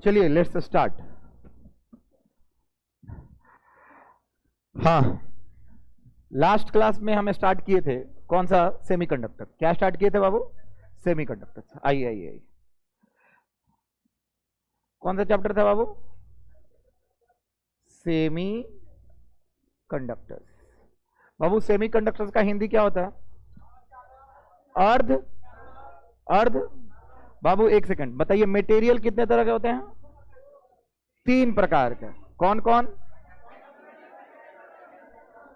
चलिए let's start. हाँ, last class में हम स्टार्ट किए थे कौन सा? सेमीकंडक्टर। क्या स्टार्ट किए थे बाबू? सेमीकंडक्टर। आइए आइए आइए, कौन सा चैप्टर था बाबू? Semi conductors. बाबू सेमी कंडक्टर्स का हिंदी क्या होता है? अर्ध। अर्ध। बाबू एक सेकंड बताइए, मटेरियल कितने तरह के होते हैं? 3 प्रकार के। कौन कौन?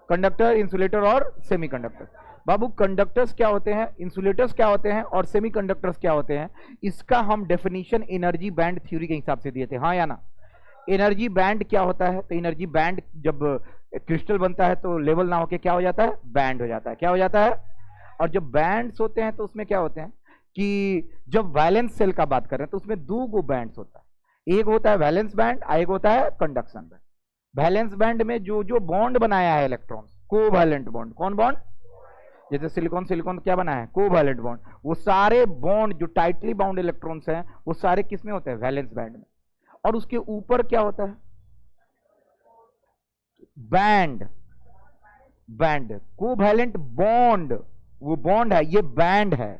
कंडक्टर, इंसुलेटर और सेमीकंडक्टर। बाबू कंडक्टर्स क्या होते हैं, इंसुलेटर्स क्या होते हैं और सेमीकंडक्टर्स क्या होते हैं, इसका हम डेफिनेशन एनर्जी बैंड थ्योरी के हिसाब से दिए थे, हाँ या ना? एनर्जी बैंड क्या होता है? तो एनर्जी बैंड जब क्रिस्टल बनता है तो लेवल ना होके क्या हो जाता है? बैंड हो जाता है। क्या हो जाता है? और जब बैंड्स होते हैं तो उसमें क्या होते हैं कि जब वैलेंस सेल का बात कर रहे हैं तो उसमें 2 गो बैंड्स होता है। एक होता है वैलेंस बैंड, एक होता है कंडक्शन बैंड। वैलेंस बैंड में जो जो बॉन्ड बनाया है इलेक्ट्रॉन्स, कोवैलेंट बॉन्ड। कौन बॉन्ड? जैसे सिलिकॉन, सिलिकॉन क्या बना है? Covalent bond. वो सारे बॉन्ड जो टाइटली बाउंड इलेक्ट्रॉन्स हैं वो सारे किस में होते हैं? वैलेंस बैंड में। और उसके ऊपर क्या होता है? बैंड। बैंड, कोवैलेंट बॉन्ड, वो बॉन्ड है, ये बैंड है।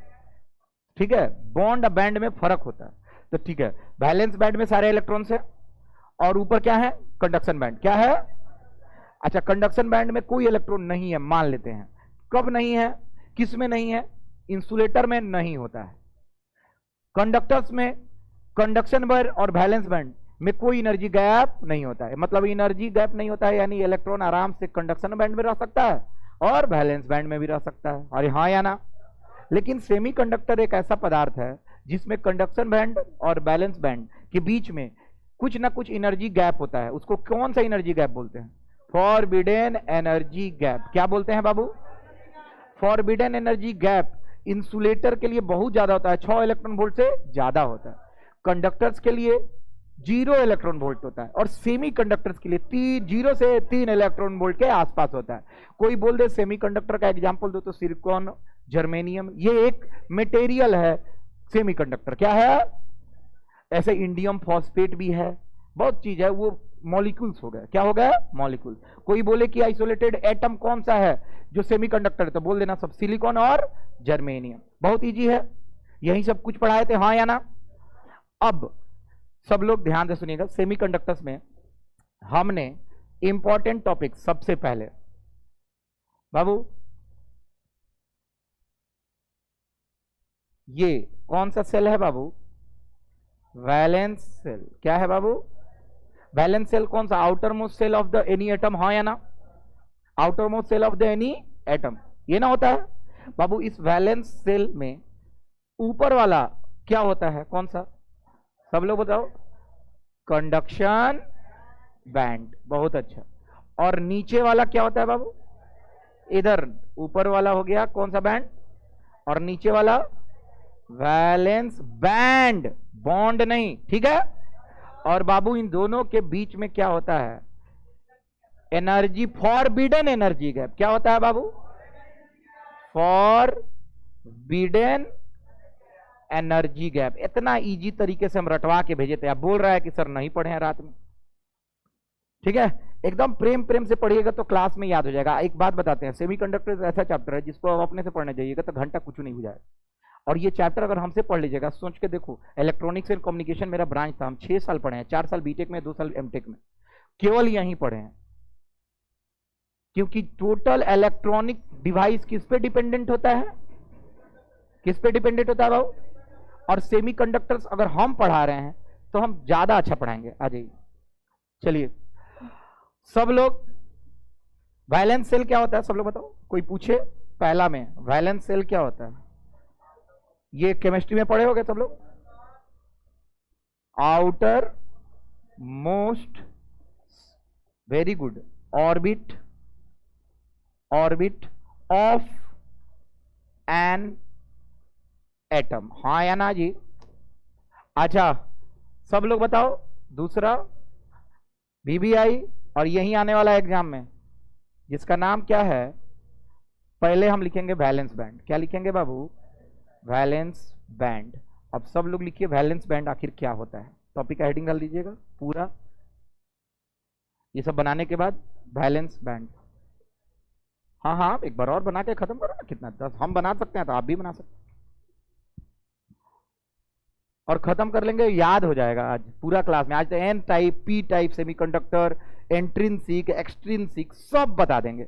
ठीक है, बॉन्ड और बैंड में फर्क होता है। तो ठीक है, वैलेंस बैंड में सारे इलेक्ट्रॉन्स है और ऊपर क्या है? Conduction band. क्या है? अच्छा, कंडक्शन बैंड में कोई इलेक्ट्रॉन नहीं है, मान लेते हैं। कब नहीं है? किस में नहीं है? इंसुलेटर में नहीं होता है। कंडक्टर्स में, कंडक्शन बैंड और वैलेंस बैंड में कोई एनर्जी गैप नहीं होता है। मतलब एनर्जी गैप नहीं होता है, यानी इलेक्ट्रॉन आराम से कंडक्शन बैंड में रह सकता है और वैलेंस बैंड में भी रह सकता है। अरे हाँ या ना? लेकिन सेमीकंडक्टर एक ऐसा पदार्थ है जिसमें कंडक्शन बैंड और वैलेंस बैंड के बीच में कुछ ना कुछ एनर्जी गैप होता है। उसको कौन सा एनर्जी गैप बोलते हैं? Forbidden energy gap. क्या बोलते हैं बाबू? फॉरबिडन एनर्जी गैप इंसुलेटर के लिए बहुत ज्यादा होता है, 6 इलेक्ट्रॉन वोल्ट से ज्यादा होता है। कंडक्टर्स के लिए 0 इलेक्ट्रॉन वोल्ट होता है और सेमी कंडक्टर्स के लिए 0 से 3 इलेक्ट्रॉन वोल्ट के आसपास होता है। कोई बोल दे सेमी कंडक्टर का एग्जाम्पल दो तो सिलिकॉन, जर्मेनियम, ये एक मटेरियल है सेमीकंडक्टर। क्या है? ऐसे इंडियम फॉस्फेट भी है, बहुत चीज है, वो मॉलिक्यूल्स हो गए। क्या हो गया? मॉलिक्यूल। कोई बोले कि आइसोलेटेड एटम कौन सा है जो सेमीकंडक्टर है, तो बोल देना सब सिलिकॉन और जर्मेनियम। बहुत इजी है, यही सब कुछ पढ़ाए थे, हाँ या ना? अब सब लोग ध्यान से सुनिएगा, सेमीकंडक्टर्स में हमने इंपॉर्टेंट टॉपिक सबसे पहले बाबू, ये कौन सा सेल है बाबू? Valence shell. क्या है बाबू? वैलेंस सेल कौन सा? Outermost shell of the any atom, हाँ या ना? Outermost shell of the any atom, ये ना होता है बाबू। इस वैलेंस सेल में ऊपर वाला क्या होता है? कौन सा? सब लोग बताओ। Conduction band. बहुत अच्छा। और नीचे वाला क्या होता है बाबू? इधर ऊपर वाला हो गया कौन सा बैंड, और नीचे वाला वैलेंस बैंड, बॉन्ड नहीं, ठीक है? और बाबू इन दोनों के बीच में क्या होता है? Energy, forbidden energy gap. क्या होता है बाबू? Forbidden energy gap. इतना इजी तरीके से हम रटवा के भेजे थे, आप बोल रहा है कि सर नहीं पढ़े हैं रात में। ठीक है, एकदम प्रेम प्रेम से पढ़िएगा तो क्लास में याद हो जाएगा। एक बात बताते हैं, सेमीकंडक्टर ऐसा चैप्टर है जिसको आप अपने से पढ़ने जाइएगा तो घंटा कुछ नहीं हो जाएगा। और ये चैप्टर अगर हमसे पढ़ लीजिएगा, सोच के देखो, इलेक्ट्रॉनिक्स एंड कम्युनिकेशन मेरा ब्रांच था, हम 6 साल पढ़े हैं, 4 साल बीटेक में, 2 साल एमटेक में, केवल यहीं पढ़े हैं। क्योंकि टोटल इलेक्ट्रॉनिक डिवाइस किस पे डिपेंडेंट होता है? किस पे डिपेंडेंट होता है बाबू? और सेमीकंडक्टर्स अगर हम पढ़ा रहे हैं तो हम ज्यादा अच्छा पढ़ाएंगे। आ जाइए, चलिए सब लोग, वैलेंस सेल क्या होता है सब लोग बताओ, कोई पूछे? पहला में वैलेंस सेल क्या होता है? ये केमिस्ट्री में पढ़े होगे सब लोग। Outer most, very good, orbit, orbit of an atom, हाँ या ना जी? अच्छा, सब लोग बताओ दूसरा वीवीआई और यही आने वाला एग्जाम में, जिसका नाम क्या है? पहले हम लिखेंगे वैलेंस बैंड। क्या लिखेंगे बाबू? Valence band. अब सब लोग लिखिए वैलेंस बैंड आखिर क्या होता है। टॉपिक का हेडिंग डाल दीजिएगा पूरा, ये सब बनाने के बाद वैलेंस बैंड। हाँ हाँ, एक बार और बना के खत्म करो ना, कितना 10 हम बना सकते हैं तो आप भी बना सकते हैं, और खत्म कर लेंगे, याद हो जाएगा आज पूरा क्लास में। आज तो N type, P type, semiconductor, intrinsic, extrinsic सब बता देंगे।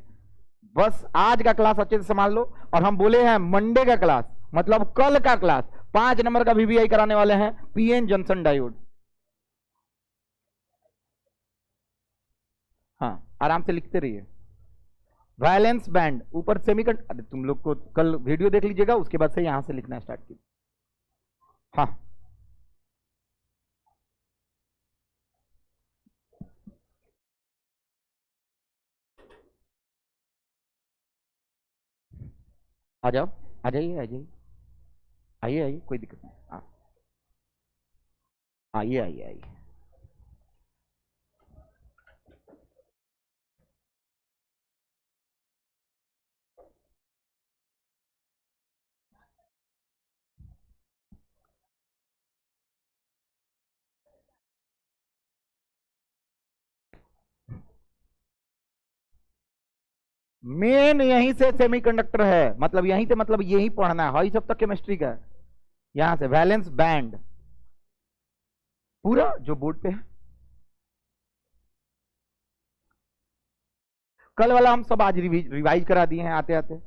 बस आज का क्लास अच्छे से संभाल लो। और हम बोले हैं मंडे का क्लास, मतलब कल का क्लास 5 नंबर का वीवीआई कराने वाले हैं, पीएन जंक्शन डायोड। हाँ, आराम से लिखते रहिए। वैलेंस बैंड ऊपर सेमीकंडक्टर, तुम लोग को कल वीडियो देख लीजिएगा, उसके बाद से यहां से लिखना स्टार्ट कीजिए। हाँ, आ जाओ, आ जाइए, आ जाइए, आइए आइए, कोई दिक्कत नहीं। हाँ, आइए आइए आइए। मेन यहीं से सेमीकंडक्टर है, मतलब यहीं से, मतलब यही पढ़ना है, हाई सब तक केमिस्ट्री का है। यहां से वैलेंस बैंड पूरा जो बोर्ड पे है। कल वाला हम सब आज रिवाइज करा दिए हैं आते आते।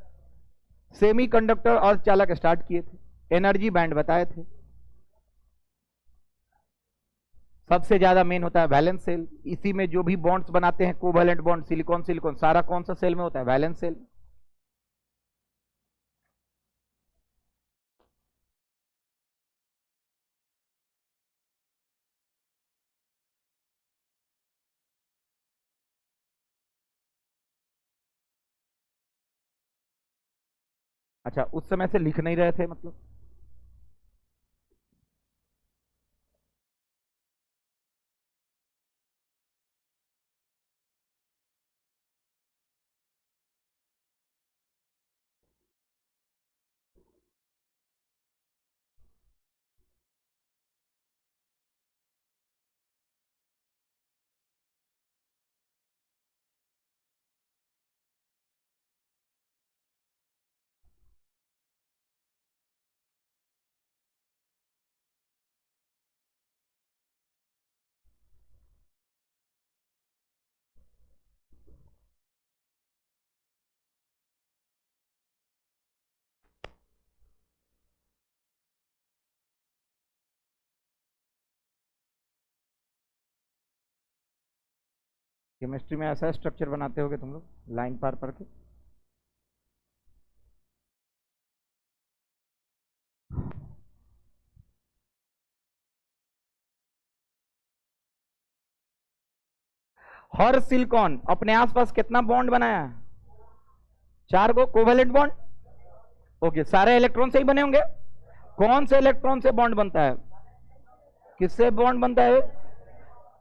सेमीकंडक्टर और चालक स्टार्ट किए थे, एनर्जी बैंड बताए थे। सबसे ज्यादा मेन होता है वैलेंस सेल, इसी में जो भी बॉन्ड्स बनाते हैं, कोवैलेंट बॉन्ड, सिलिकॉन सिलिकॉन, सारा कौन सा सेल में होता है? Valence shell. अच्छा, उस समय से लिख नहीं रहे थे मतलब? केमिस्ट्री में ऐसा स्ट्रक्चर बनाते होगे तुम लोग लाइन पार पर के। हर सिलिकॉन अपने आसपास कितना बॉन्ड बनाया है? 4 गो कोवैलेंट बॉन्ड। ओके, सारे इलेक्ट्रॉन से ही बने होंगे। कौन से इलेक्ट्रॉन से बॉन्ड बनता है? किससे बॉन्ड बनता है?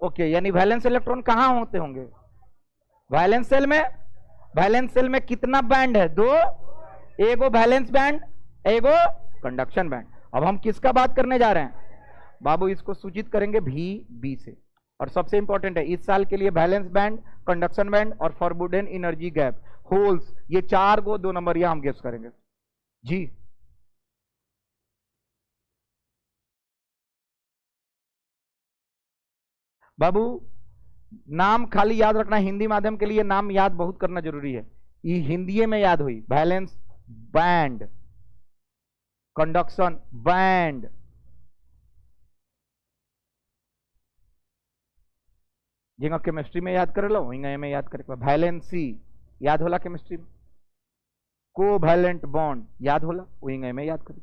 ओके, यानी वैलेंस इलेक्ट्रॉन कहां होते होंगे? वैलेंस सेल में। वैलेंस सेल में कितना बैंड है? 2। एगो वैलेंस बैंड, एगो कंडक्शन बैंड। अब हम किसका बात करने जा रहे हैं बाबू? इसको सूचित करेंगे भी बी से। और सबसे इंपॉर्टेंट है इस साल के लिए वैलेंस बैंड, कंडक्शन बैंड और फॉरबिडन एनर्जी गैप, होल्स, ये 4 गो 2 नंबर हम गेस करेंगे जी। बाबू नाम खाली याद रखना, हिंदी माध्यम के लिए नाम याद बहुत करना जरूरी है। ये हिंदी में याद हुई, वैलेंस बैंड, कंडक्शन बैंड। जिंगा केमिस्ट्री में याद कर लो वहीं में याद करे। वैलेंसी याद होला केमिस्ट्री में, कोवैलेंट बॉन्ड याद होला वहीं में याद करें।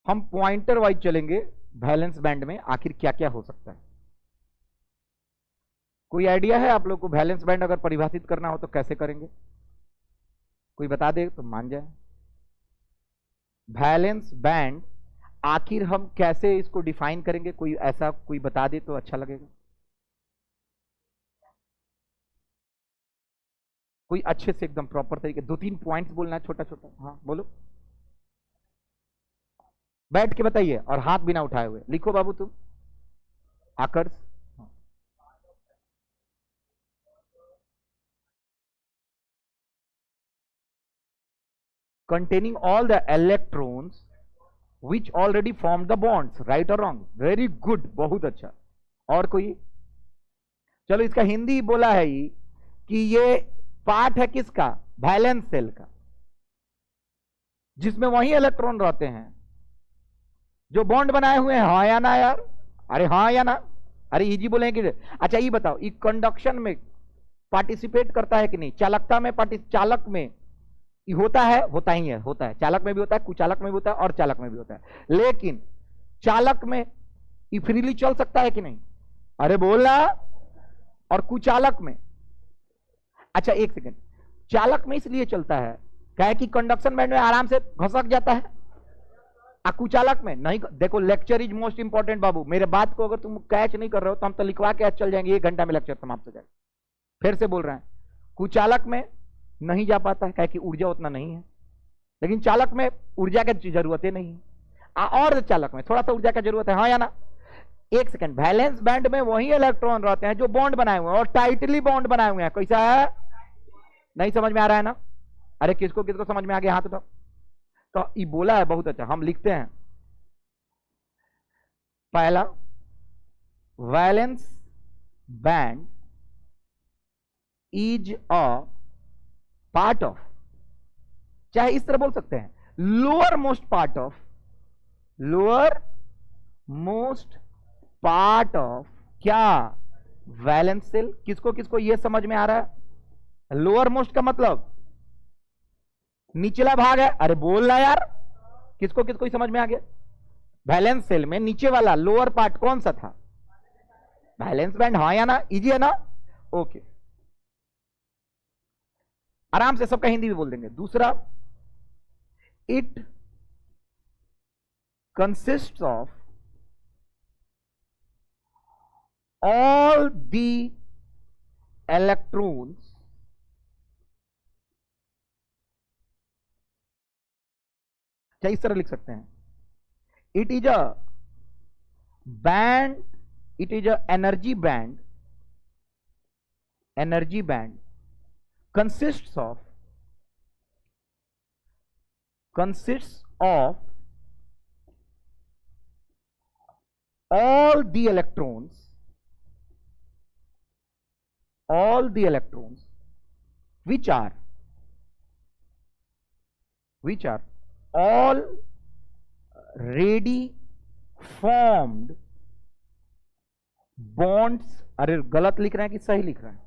हम पॉइंटर वाइज चलेंगे, वैलेंस बैंड में आखिर क्या क्या हो सकता है। कोई आइडिया है आप लोग को? वैलेंस बैंड अगर परिभाषित करना हो तो कैसे करेंगे? कोई बता दे तो मान जाए। वैलेंस बैंड आखिर हम कैसे इसको डिफाइन करेंगे? कोई ऐसा कोई बता दे तो अच्छा लगेगा। कोई अच्छे से एकदम प्रॉपर तरीके, 2-3 पॉइंट्स बोलना है छोटा छोटा। हाँ बोलो। बैठ के बताइए, और हाथ बिना उठाए हुए लिखो बाबू तुम। आकर्ष, containing all the electrons which already formed the bonds, right or wrong? Very good, बहुत अच्छा। और कोई? चलो इसका हिंदी बोला है ये कि ये पार्ट है किसका? वैलेंस सेल का, जिसमें वही इलेक्ट्रॉन रहते हैं जो बॉन्ड बनाए हुए हैं। हाँ या ना यार? अरे हाँ या ना? अरे इजी बोलेंगे। अच्छा ये बताओ, ये कंडक्शन में पार्टिसिपेट करता है कि नहीं? चालकता में चालक में ये होता है? होता ही है, होता है। चालक में भी होता है, कुचालक में भी होता है, और चालक में भी होता है। लेकिन चालक में ये फ्रीली चल सकता है कि नहीं? अरे बोला। और कुचालक में? अच्छा एक सेकेंड, चालक में इसलिए चलता है क्या है कि कंडक्शन बैंड में आराम से घसक जाता है। कुचालक में नहीं। देखो लेक्चर इज मोस्ट इंपॉर्टेंट बाबू, मेरे बात को अगर तुम कैच नहीं कर रहे हो तो हम तो लिखवा के आज चल जाएंगे, 1 घंटा में लेक्चर समाप्त हो जाएगा। फिर से बोल रहे हैं, कुचालक में नहीं जा पाता है क्या कि ऊर्जा उतना नहीं है, लेकिन चालक में ऊर्जा की जरूरत ही नहीं है। और चालक में थोड़ा सा ऊर्जा की जरूरत है। हाँ या ना? एक सेकंड, वैलेंस बैंड में वही इलेक्ट्रॉन रहते हैं जो बॉन्ड बनाए हुए हैं, और टाइटली बॉन्ड बनाए हुए हैं। कैसा है? नहीं समझ में आ रहा है ना? अरे किसको किसको समझ में आ गया हाथ उठाओ। तो ये बोला है बहुत अच्छा, हम लिखते हैं। पहला, valence band is a part of, चाहे इस तरह बोल सकते हैं, lower most part of, lower most part of क्या? Valence cell. किसको किसको यह समझ में आ रहा है? लोअर मोस्ट का मतलब निचला भाग है। अरे बोल रहा यार, किसको किसको समझ में आ गया? वैलेंस सेल में नीचे वाला लोअर पार्ट कौन सा था? Valence band. हाँ या ना? इजी है ना? ओके, आराम से सबका हिंदी भी बोल देंगे। दूसरा, it consist of all the electrons क्या इस तरह लिख सकते हैं? It is a band, it is a energy band, energy band consists of all the electrons which are already formed bonds। अरे गलत लिख रहे हैं कि सही लिख रहे हैं?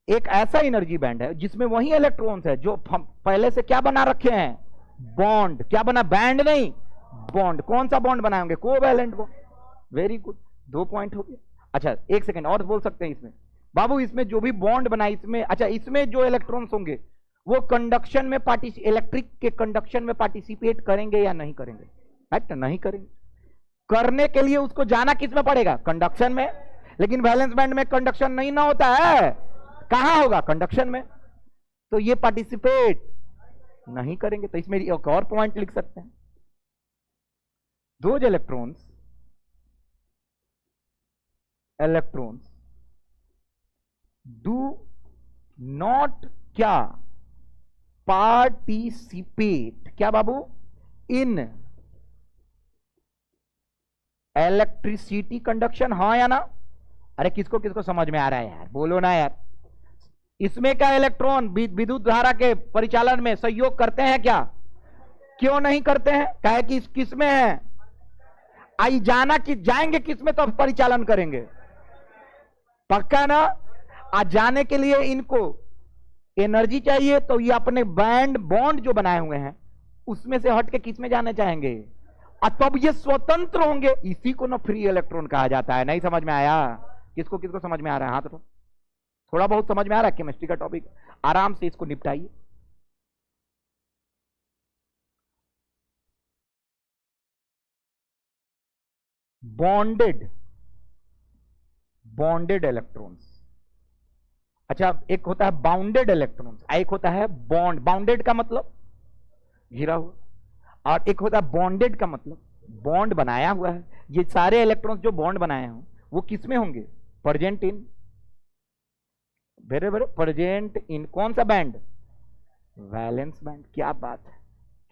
एक ऐसा एनर्जी बैंड है जिसमें वही इलेक्ट्रॉन्स है जो पहले से क्या बना रखे हैं? बॉन्ड। क्या बना? बैंड नहीं, बॉन्ड। कौन सा बॉन्ड बनाएंगे? Covalent bond. Very good, 2 point हो गया। अच्छा एक सेकेंड और बोल सकते हैं इसमें बाबू, इसमें जो भी बॉन्ड बना इसमें, अच्छा इसमें जो इलेक्ट्रॉन्स होंगे वो कंडक्शन में इलेक्ट्रिक के कंडक्शन में पार्टिसिपेट करेंगे या नहीं करेंगे? राइट, नहीं करेंगे। करने के लिए उसको जाना किस में पड़ेगा? कंडक्शन में। लेकिन वैलेंस बैंड में कंडक्शन नहीं ना होता है, कहां होगा? कंडक्शन में। तो ये पार्टिसिपेट नहीं करेंगे। तो इसमें एक और पॉइंट लिख सकते हैं, दोज इलेक्ट्रॉन्स डू नॉट क्या? पार्टिसिपेट क्या बाबू? In electricity conduction. हाँ या ना? अरे किसको किसको समझ में आ रहा है यार? बोलो ना यार। इसमें क्या इलेक्ट्रॉन विद्युत धारा के परिचालन में सहयोग करते हैं क्या? क्यों नहीं करते हैं? क्या है कि किस में है? आई जाना कि जाएंगे किस में तो परिचालन करेंगे? पक्का ना? आज जाने के लिए इनको एनर्जी चाहिए, तो ये अपने बॉन्ड जो बनाए हुए हैं उसमें से हट के किस में जाना चाहेंगे? और तब ये स्वतंत्र होंगे। इसी को ना फ्री इलेक्ट्रॉन कहा जाता है। नहीं समझ में आया? किसको किसको समझ में आ रहा है? हाथ उठाओ। थोड़ा बहुत समझ में आ रहा है? केमिस्ट्री का टॉपिक, आराम से इसको निपटाइए। Bonded electrons. अच्छा एक होता है बाउंडेड इलेक्ट्रॉन्स, एक होता है बॉन्ड। बाउंडेड का मतलब घिरा हुआ, और एक होता है बॉन्डेड का मतलब बॉन्ड बनाया हुआ है। ये सारे इलेक्ट्रॉन्स जो बॉन्ड बनाए हों वो किस में होंगे? Present in, very very present in कौन सा बैंड? Valence band. क्या बात है,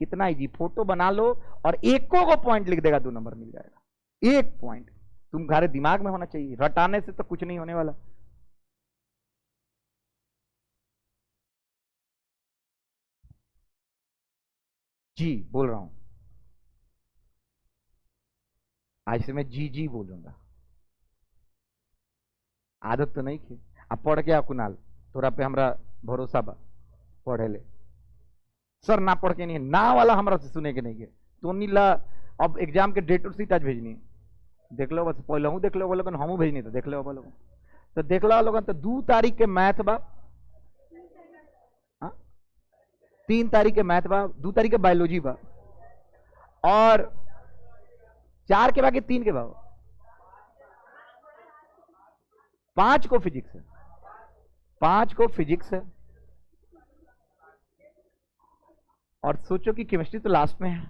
कितना इजी, फोटो बना लो और एको को पॉइंट लिख देगा, 2 नंबर मिल जाएगा। एक पॉइंट तुम्हारे दिमाग में होना चाहिए, रटाने से तो कुछ नहीं होने वाला। जी बोल रहा हूं, आज से मैं जी जी बोलूंगा, आदत तो नहीं थी। अब पढ़ के कुणाल तोरा पे हमरा भरोसा बा, पढ़े ले। सर ना पढ़ के नहीं, ना वाला हमरा से सुने के नहीं है तो नीला। अब एग्जाम के डेट और सीट आज भेजनी है, देख लो बस, पहले हूँ देख लो वो लोगन, हमू भेजनी तो देख लो वो लोगन। तो देख लो लोगन, तो 2 तारीख के मैथ बा, 3 तारीख के मैथ बा, 2 तारीख के बायोलॉजी बा, और 4 के बाकी 3 के बा, 5 को फिजिक्स है, 5 को फिजिक्स है। और सोचो कि केमिस्ट्री तो लास्ट में है।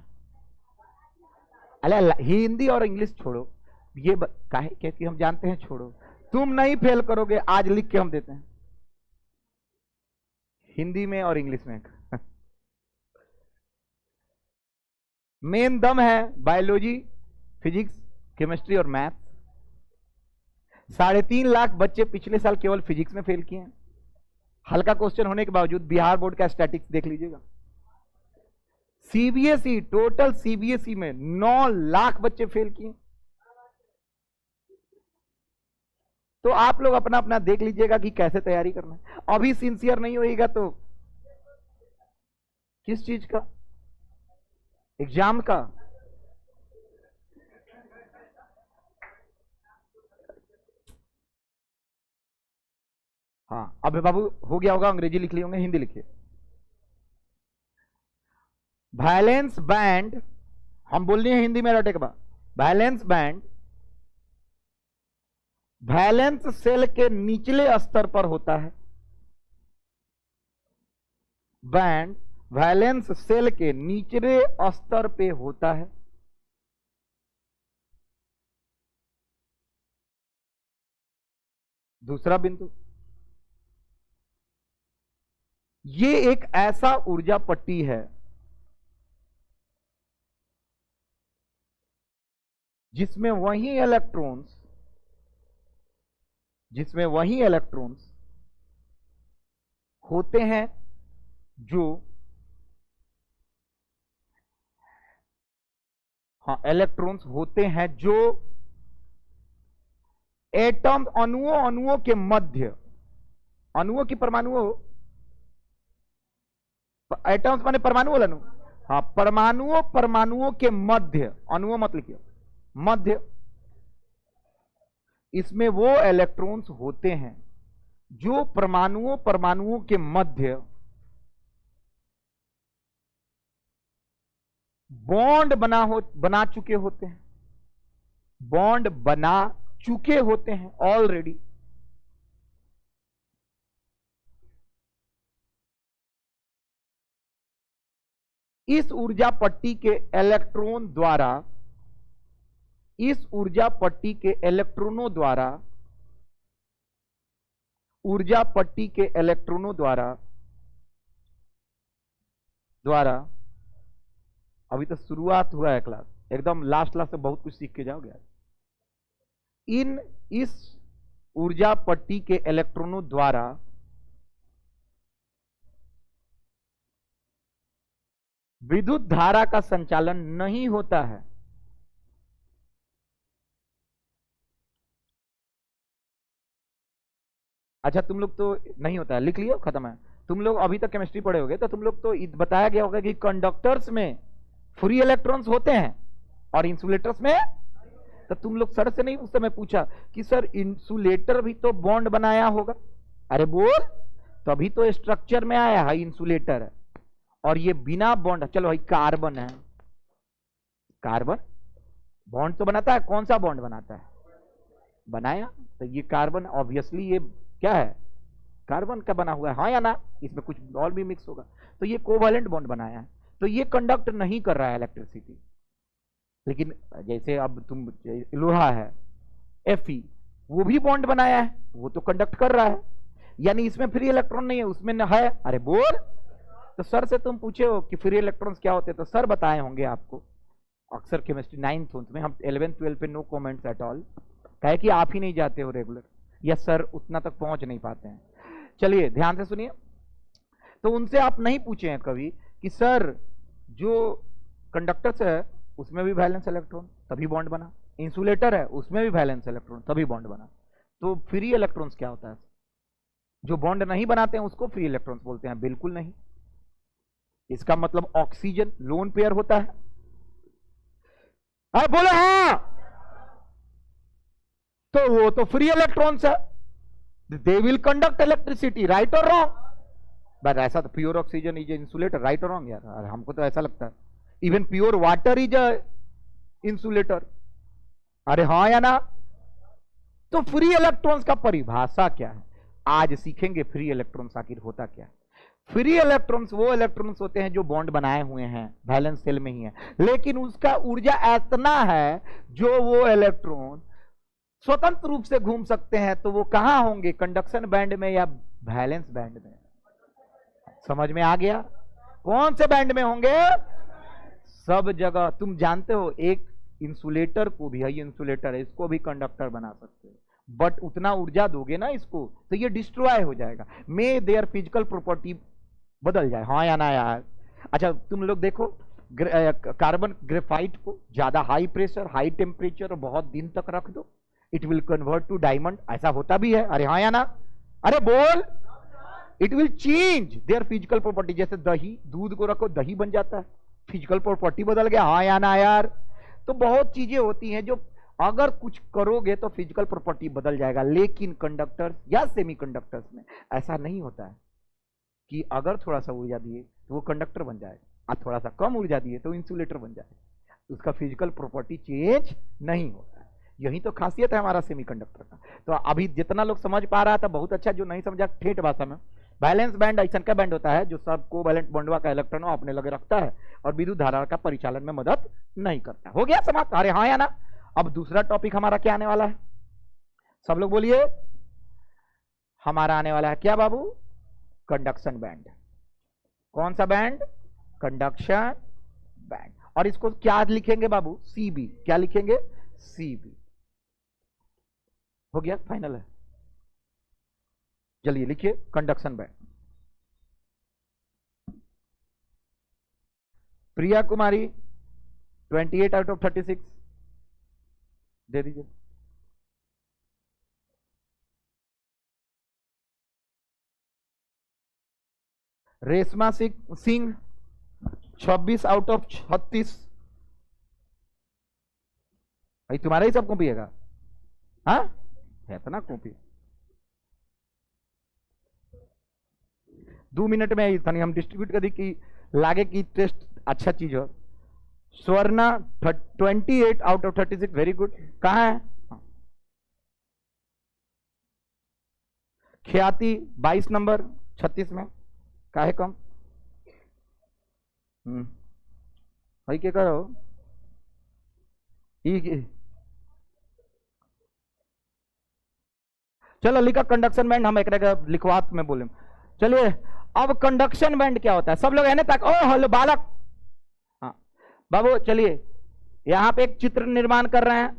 अरे हिंदी और इंग्लिश छोड़ो, ये काहे, क्योंकि हम जानते हैं, छोड़ो, तुम नहीं फेल करोगे, आज लिख के हम देते हैं हिंदी में और इंग्लिश में। मेन दम है बायोलॉजी, फिजिक्स, केमिस्ट्री और मैथ। 3.5 लाख बच्चे पिछले साल केवल फिजिक्स में फेल किए हैं। हल्का क्वेश्चन होने के बावजूद बिहार बोर्ड का स्टैटिस्टिक्स देख लीजिएगा। सीबीएसई, टोटल सीबीएसई में 9 लाख बच्चे फेल किए। तो आप लोग अपना अपना देख लीजिएगा कि कैसे तैयारी करना है। अभी सिंसियर नहीं होएगा तो किस चीज का? एग्जाम का। हाँ अब बाबू हो गया होगा, अंग्रेजी लिख लिए होंगे, हिंदी लिखिए। वैलेंस बैंड, हम बोल रहे हैं हिंदी में रटे के बाद, वैलेंस बैंड वैलेंस सेल के निचले स्तर पर होता है। बैंड वैलेंस सेल के निचले स्तर पे होता है। दूसरा बिंदु, ये एक ऐसा ऊर्जा पट्टी है जिसमें वही इलेक्ट्रॉन्स होते हैं जो, हाँ इलेक्ट्रॉन्स होते हैं जो एटम, अणुओं के मध्य, अणुओं की परमाणुओं, एटम्स माने परमाणु वाला, हाँ परमाणुओं के मध्य, अणुओं मत लिखिए, मध्य, इसमें वो इलेक्ट्रॉन्स होते हैं जो परमाणुओं के मध्य बॉन्ड बना चुके होते हैं, बॉन्ड बना चुके होते हैं ऑलरेडी। इस ऊर्जा पट्टी के इलेक्ट्रॉन द्वारा, इस ऊर्जा पट्टी के इलेक्ट्रॉनों द्वारा, ऊर्जा पट्टी के इलेक्ट्रॉनों द्वारा अभी तो शुरुआत हुआ है क्लास, एकदम लास्ट क्लास से बहुत कुछ सीख के जाओगे। इस ऊर्जा पट्टी के इलेक्ट्रॉनों द्वारा विद्युत धारा का संचालन नहीं होता है। अच्छा तुम लोग तो नहीं होता है, लिख लियो, खत्म है। तुम लोग अभी तक केमिस्ट्री पढ़े होगे तो तुम लोग तो बताया गया होगा कि कंडक्टर्स में फ्री इलेक्ट्रॉन्स होते हैं और इंसुलेटर्स में, तो तुम लोग सर से नहीं उस समय पूछा कि सर इंसुलेटर भी तो बॉन्ड बनाया होगा? अरे बोल, तभी तो स्ट्रक्चर में आया है इंसुलेटर है, और ये बिना बॉन्ड, चलो भाई कार्बन है, कार्बन बॉन्ड तो बनाता है, कौन सा बॉन्ड बनाता है? बनाया, तो ये कार्बन ऑब्वियसली ये क्या है, कार्बन का बना हुआ है, हाँ या ना? इसमें कुछ और भी मिक्स होगा, तो ये कोवैलेंट बॉन्ड बनाया है। तो ये कंडक्ट नहीं कर रहा है इलेक्ट्रिसिटी। लेकिन जैसे अब तुम लोहा है Fe, वो भी बॉन्ड बनाया है, वो तो कंडक्ट कर रहा है, यानी इसमें फ्री इलेक्ट्रॉन नहीं है, उसमें न है। अरे बोल, तो सर से तुम पूछे हो कि फ्री इलेक्ट्रॉन्स क्या होते हैं, तो सर बताए होंगे आपको अक्सर केमिस्ट्री 9th में। हम 11th 12th पे नो कमेंट्स एट ऑल, कहे कि आप ही नहीं जाते हो रेगुलर, या सर उतना तक पहुंच नहीं पाते हैं। चलिए ध्यान से सुनिए, तो उनसे आप नहीं पूछे हैं कभी कि सर जो कंडक्टर है उसमें भी वैलेंस इलेक्ट्रॉन तभी बॉन्ड बना, इंसुलेटर है उसमें भी वैलेंस इलेक्ट्रॉन तभी बॉन्ड बना, तो फ्री इलेक्ट्रॉन्स क्या होता है? जो बॉन्ड नहीं बनाते हैं उसको फ्री इलेक्ट्रॉन्स बोलते हैं? बिल्कुल नहीं। इसका मतलब ऑक्सीजन लोन पेयर होता है। अब बोलो हाँ, तो वो तो फ्री इलेक्ट्रॉन्स है, they will conduct electricity, right और रॉन्ग? बट ऐसा तो pure oxygen is insulator, right और रॉन्ग यार? अरे हमको तो ऐसा लगता है even pure water is insulator. अरे हाँ या ना? तो फ्री इलेक्ट्रॉन्स का परिभाषा क्या है, आज सीखेंगे। फ्री इलेक्ट्रॉन्स आखिर होता क्या है? फ्री इलेक्ट्रॉन्स वो इलेक्ट्रॉन्स होते हैं जो बॉन्ड बनाए हुए हैं, वैलेंस शेल में ही है, लेकिन उसका ऊर्जा इतना है जो वो इलेक्ट्रॉन स्वतंत्र रूप से घूम सकते हैं। तो वो कहां होंगे, कंडक्शन बैंड में या वैलेंस बैंड में? समझ में आ गया? कौन से बैंड में होंगे? सब जगह। तुम जानते हो एक इंसुलेटर को भी, ये इंसुलेटर है, इसको भी कंडक्टर बना सकते हो, बट उतना ऊर्जा दोगे ना इसको तो ये डिस्ट्रॉय हो जाएगा, मे देयर फिजिकल प्रॉपर्टी बदल जाए। हाँ या ना यार? अच्छा तुम लोग देखो कार्बन ग्रेफाइट को ज्यादा हाई प्रेशर हाई टेम्परेचर और बहुत दिन तक रख दो, it will convert to diamond, ऐसा होता भी है। अरे हाँ या ना? अरे बोल, it will change their physical property. जैसे दही, दूध को रखो दही बन जाता है, फिजिकल प्रॉपर्टी बदल गया। हाँ या ना यार? तो बहुत चीजें होती हैं जो अगर कुछ करोगे तो फिजिकल प्रॉपर्टी बदल जाएगा, लेकिन कंडक्टर्स या सेमीकंडक्टर्स में ऐसा नहीं होता है कि अगर थोड़ा सा ऊर्जा दिए तो वो कंडक्टर बन जाए, और थोड़ा सा कम ऊर्जा दिए तो इंसुलेटर बन जाए, उसका फिजिकल प्रॉपर्टी चेंज नहीं होता है। यही तो खासियत है हमारा सेमीकंडक्टर का। तो अभी जितना लोग समझ पा रहा था बहुत अच्छा, जो नहीं समझा ठेठ भाषा में, वैलेंस बैंड ऐसा का बैंड होता है जो सब कोवैलेंट बॉन्डवा का इलेक्ट्रॉन अपने लगे रखता है और विद्युत धारा का परिचालन में मदद नहीं करता। हो गया समाप्त? अरे हाँ या ना? अब दूसरा टॉपिक हमारा क्या आने वाला है, सब लोग बोलिए। हमारा आने वाला है क्या बाबू? Conduction band. कौन सा बैंड? Conduction band. और इसको क्या लिखेंगे बाबू? सीबी। क्या लिखेंगे? सीबी। हो गया? फाइनल है? चलिए लिखिए conduction band. Priya Kumari 28 out of 36 दे दीजिए। Reshma Singh 26 out of 36। भाई तुम्हारा ही सब कॉपी है? हाँ है इतना कॉपी? 2 मिनट में तनी हम डिस्ट्रीब्यूट कर दी कि लागे की टेस्ट अच्छा चीज हो। Swarna 28 out of 36, very good. कहाँ है? ख्याति 22 नंबर 36 में, काहे कम? भाई क्या करो? चलो लिखा कंडक्शन बैंड, हम एक लिखवात में बोले। चलिए अब कंडक्शन बैंड क्या होता है, सब लोग है ना तक? ओ हेलो बालक, हाँ बाबू चलिए यहां पे एक चित्र निर्माण कर रहे हैं।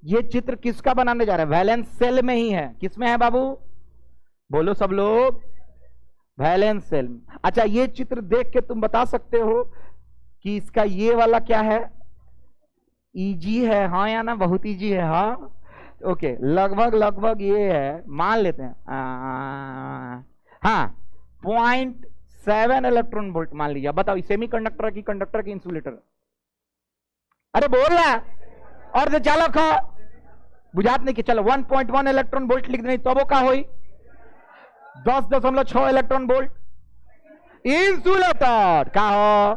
ये चित्र किसका बनाने जा रहे हैं? वैलेंस सेल में ही है। किसमें है बाबू? बोलो सब लोग। वैलेंस सेल में। अच्छा ये चित्र देख के तुम बता सकते हो कि इसका ये वाला क्या है? इजी है हाँ या ना? बहुत इजी है हाँ। ओके लगभग लगभग ये है, मान लेते हैं हाँ 0.7 इलेक्ट्रॉन वोल्ट मान लीजिए। बताओ सेमीकंडक्टर की कंडक्टर की इंसुलेटर? अरे बोल रहा और तो चालक हो बुझात नहीं कि चलो 1.1 इलेक्ट्रॉन वोल्ट लिख दें तो वो का होई 10.6 इलेक्ट्रॉन वोल्ट। इंसुलेटर का हो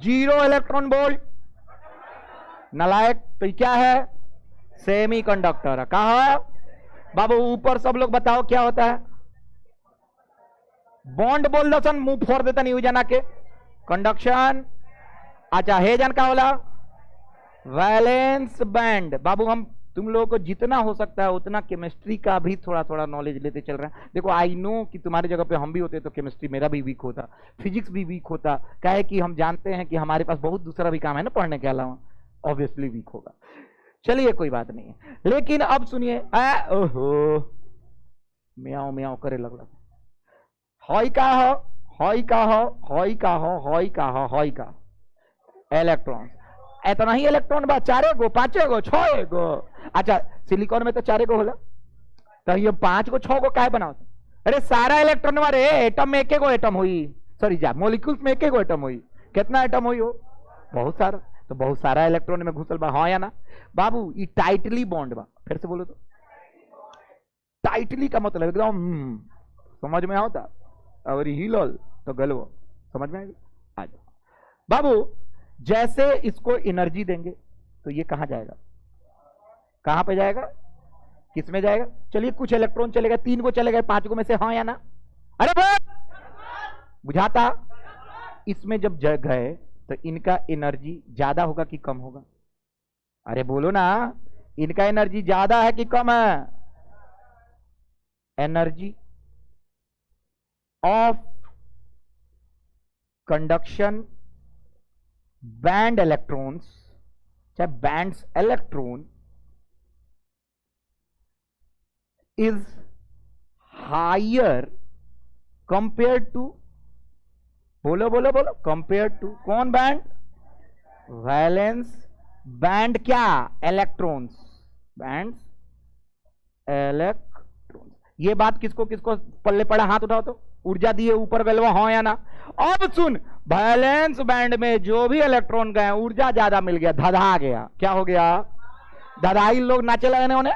0 इलेक्ट्रॉन वोल्ट। नलायक तो क्या है? सेमीकंडक्टर। कहा बाबू? ऊपर सब लोग बताओ क्या होता है? बॉन्ड बोल दो सन, मुंह फोड़ देता नहीं जाना के। कंडक्शन। अच्छा हेजन का बोला वैलेंस बैंड। बाबू हम तुम लोगों को जितना हो सकता है उतना केमिस्ट्री का भी थोड़ा थोड़ा नॉलेज लेते चल रहे हैं। देखो आई नो कि तुम्हारी जगह पे हम भी होते तो केमिस्ट्री मेरा भी वीक होता, फिजिक्स भी वीक होता, क्या है कि हम जानते हैं कि हमारे पास बहुत दूसरा भी काम है ना पढ़ने के अलावा, ऑब्वियसली वीक होगा। चलिए कोई बात नहीं है, लेकिन अब सुनिए। ओहो म्याओ म्याओ करे लगला। हॉई का हो, हॉई का हो, हॉई का हो, हॉई का हो, हॉई का इलेक्ट्रॉन। इतना ही इलेक्ट्रॉन बा, 4 गो 5 गो 6 गो। अच्छा सिलिकॉन में तो 4 गो होला, तो ये 5 गो 6 गो काय बनाओ? अरे सारा इलेक्ट्रॉन मारे एटम में 1 गो एटम हुई, सॉरी जा मॉलिक्यूल्स में 1 गो एटम हुई। कितना एटम हुई हो? बहुत सारा। तो बहुत सारा इलेक्ट्रॉन में घुसल बा, हाँ या ना बाबू? ये टाइटली बॉन्ड बा। फिर से बोलो तो। टाइटली का मतलब एकदम समझ में आता, और हिलल तो गलवो, समझ में आएगा। आ जाओ बाबू, जैसे इसको एनर्जी देंगे तो ये कहां जाएगा? कहां पे जाएगा? किस में जाएगा? चलिए कुछ इलेक्ट्रॉन चलेगा, 3 गो चले गए 5 गो में से, हाँ या ना? अरे बोल बुझाता। इसमें जब गए तो इनका एनर्जी ज्यादा होगा कि कम होगा? अरे बोलो ना, इनका एनर्जी ज्यादा है कि कम है? Energy of conduction band electrons, चाहे bands electron is higher compare to, बोलो बोलो बोलो, कंपेयर टू कौन बैंड? Valence band. क्या? Electrons, bands electrons. ये बात किसको किसको पल्ले पड़ा? हाथ उठाओ तो। ऊर्जा दिए ऊपर गलवा, हाँ या ना? अब सुन, वैलेंस बैंड में जो भी इलेक्ट्रॉन गए ऊर्जा ज्यादा मिल गया, धधा गया। क्या हो गया? धधाई लोग नाचे लगे उन्हें,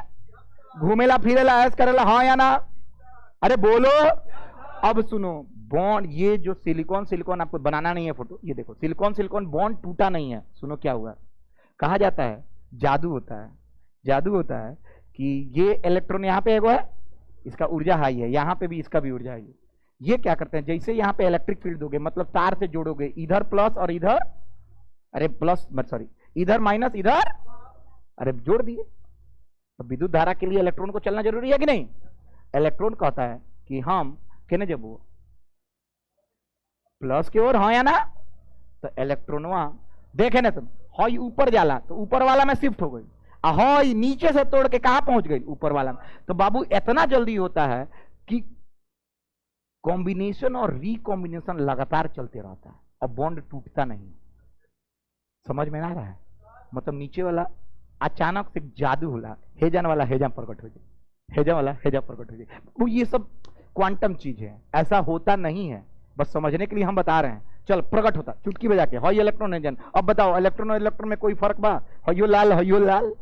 घूमेला फिरेला ऐस करेला, हाँ या ना? अरे बोलो। अब सुनो, बॉन्ड ये जो सिलिकॉन, सिलिकॉन आपको बनाना नहीं है फोटो, ये देखो सिलिकॉन सिलिकॉन बॉन्ड टूटा नहीं है। सुनो क्या हुआ, कहा जाता है जादू होता है। जादू होता है कि ये इलेक्ट्रॉन यहाँ पे एगो है, इसका ऊर्जा हाई है, यहाँ पे भी इसका भी ऊर्जा हाई है। ये क्या करते हैं, जैसे यहाँ पे इलेक्ट्रिक फील्ड दोगे, मतलब तार से जोड़ोगे, इधर प्लस और इधर, अरे प्लस सॉरी इधर माइनस इधर, अरे जोड़ दिए। तो विद्युत धारा के लिए इलेक्ट्रॉन को चलना जरूरी है कि नहीं? इलेक्ट्रॉन कहता है कि हम कहने जब वो प्लस की ओर, हाँ या ना? तो इलेक्ट्रॉन वहां देखे ना तुम, हॉई ऊपर जाला तो ऊपर वाला में शिफ्ट हो गई, हॉई नीचे से तोड़ के कहां पहुंच गई? ऊपर वाला में। तो बाबू इतना जल्दी होता है कि कॉम्बिनेशन और रिकॉम्बिनेशन लगातार चलते रहता है और बॉन्ड टूटता नहीं। समझ में आ रहा है? मतलब नीचे वाला अचानक से जादू होला, हेजन वाला हेजन प्रकट हो जाए, हेजन वाला हेजन प्रकट हो जाए। वो ये सब क्वांटम चीज है, ऐसा होता नहीं है, बस समझने के लिए हम बता रहे हैं। चल प्रकट होता चुटकी बजा के, हॉई इलेक्ट्रॉन हेजन। अब बताओ इलेक्ट्रॉन और इलेक्ट्रॉन में कोई फर्क बा? हयो लाल हयो लाल,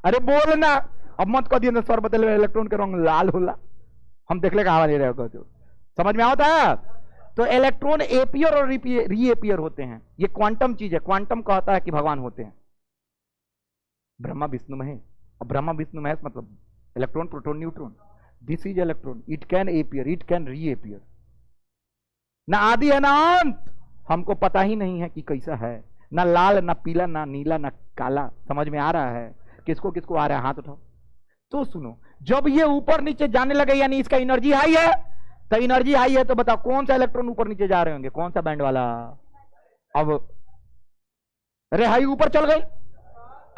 अरे बोल ना, अब मत कह दिए सर बदले इलेक्ट्रॉन के रंग लाल होला, हम देख ले कहा नहीं रहे। तो समझ में आता है? तो इलेक्ट्रॉन एपियर और रीएपियर होते हैं, ये क्वांटम चीज है। क्वांटम कहता है कि भगवान होते हैं ब्रह्मा विष्णु महेश। अब ब्रह्मा विष्णु महेश मतलब electron proton neutron, this is electron, it can appear it can reappear. ना आदि है ना अंत, हमको पता ही नहीं है कि कैसा है, ना लाल ना पीला ना नीला ना काला। समझ में आ रहा है? किसको किसको आ रहा है? हाथ उठाओ। तो सुनो, जब ये ऊपर नीचे जाने लगे यानी इसका एनर्जी हाई है, तो एनर्जी हाई है तो बताओ कौन सा इलेक्ट्रॉन ऊपर नीचे जा रहे होंगे? कौन सा बैंड वाला? अब अरे हाई ऊपर चल गई।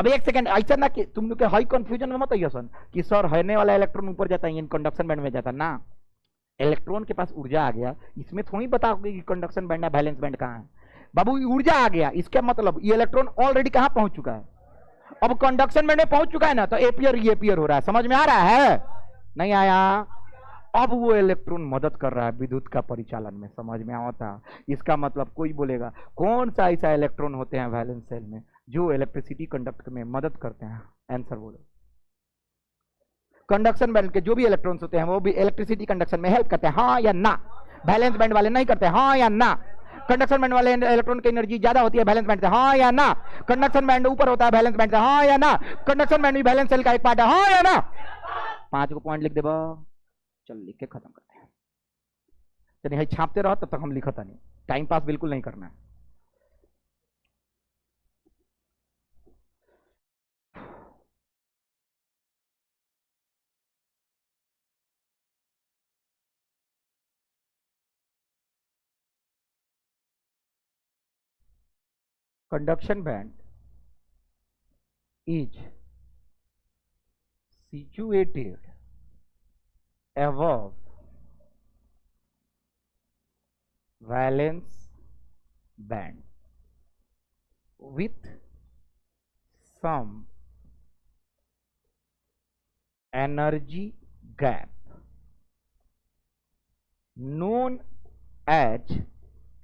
अब एक सेकंड, ऐसा ना कि तुम लोग के हाई कंफ्यूजन में मत आइए सन कि सर हरने वाला इलेक्ट्रॉन ऊपर जाता है कंडक्शन बैंड में जाता ना। इलेक्ट्रॉन के पास ऊर्जा आ गया, इसमें थोड़ी बताओगे कि कंडक्शन बैंड है वैलेंस बैंड कहां है। बाबू ऊर्जा आ गया, इसका मतलब ये इलेक्ट्रॉन ऑलरेडी कहां पहुंच चुका है? अब कंडक्शन बैंड में पहुंच चुका है ना, तो एपियर रीएपियर हो रहा है। समझ में आ रहा है? नहीं आया? अब वो इलेक्ट्रॉन मदद कर रहा है विद्युत का परिचालन में। समझ में आता? इसका मतलब कोई बोलेगा कौन सा ऐसा इलेक्ट्रॉन होते हैं वैलेंस सेल में जो इलेक्ट्रिसिटी कंडक्ट में मदद करते हैं? आंसर बोलो। कंडक्शन बैंड के जो भी इलेक्ट्रॉन्स होते हैं वो भी इलेक्ट्रिसिटी कंडक्शन में हेल्प करते हैं, हाँ या ना? वैलेंस बैंड वाले नहीं करते, हाँ या ना? कंडक्शन बैंड वाले इलेक्ट्रॉन की एनर्जी ज्यादा होती है वैलेंस बैंड से, हाँ या ना? कंडक्शन बैंड ऊपर होता है वैलेंस बैंड से, हाँ या ना? कंडक्शन बैंड भी वैलेंस सेल का एक पार्ट है, हाँ या ना? 5 को पॉइंट लिख दे। चल लिख के खत्म करते हैं। चलिए छापते रहो तब तक हम लिखता नहीं, टाइम पास बिल्कुल नहीं करना है। conduction band is situated above valence band with some energy gap known as,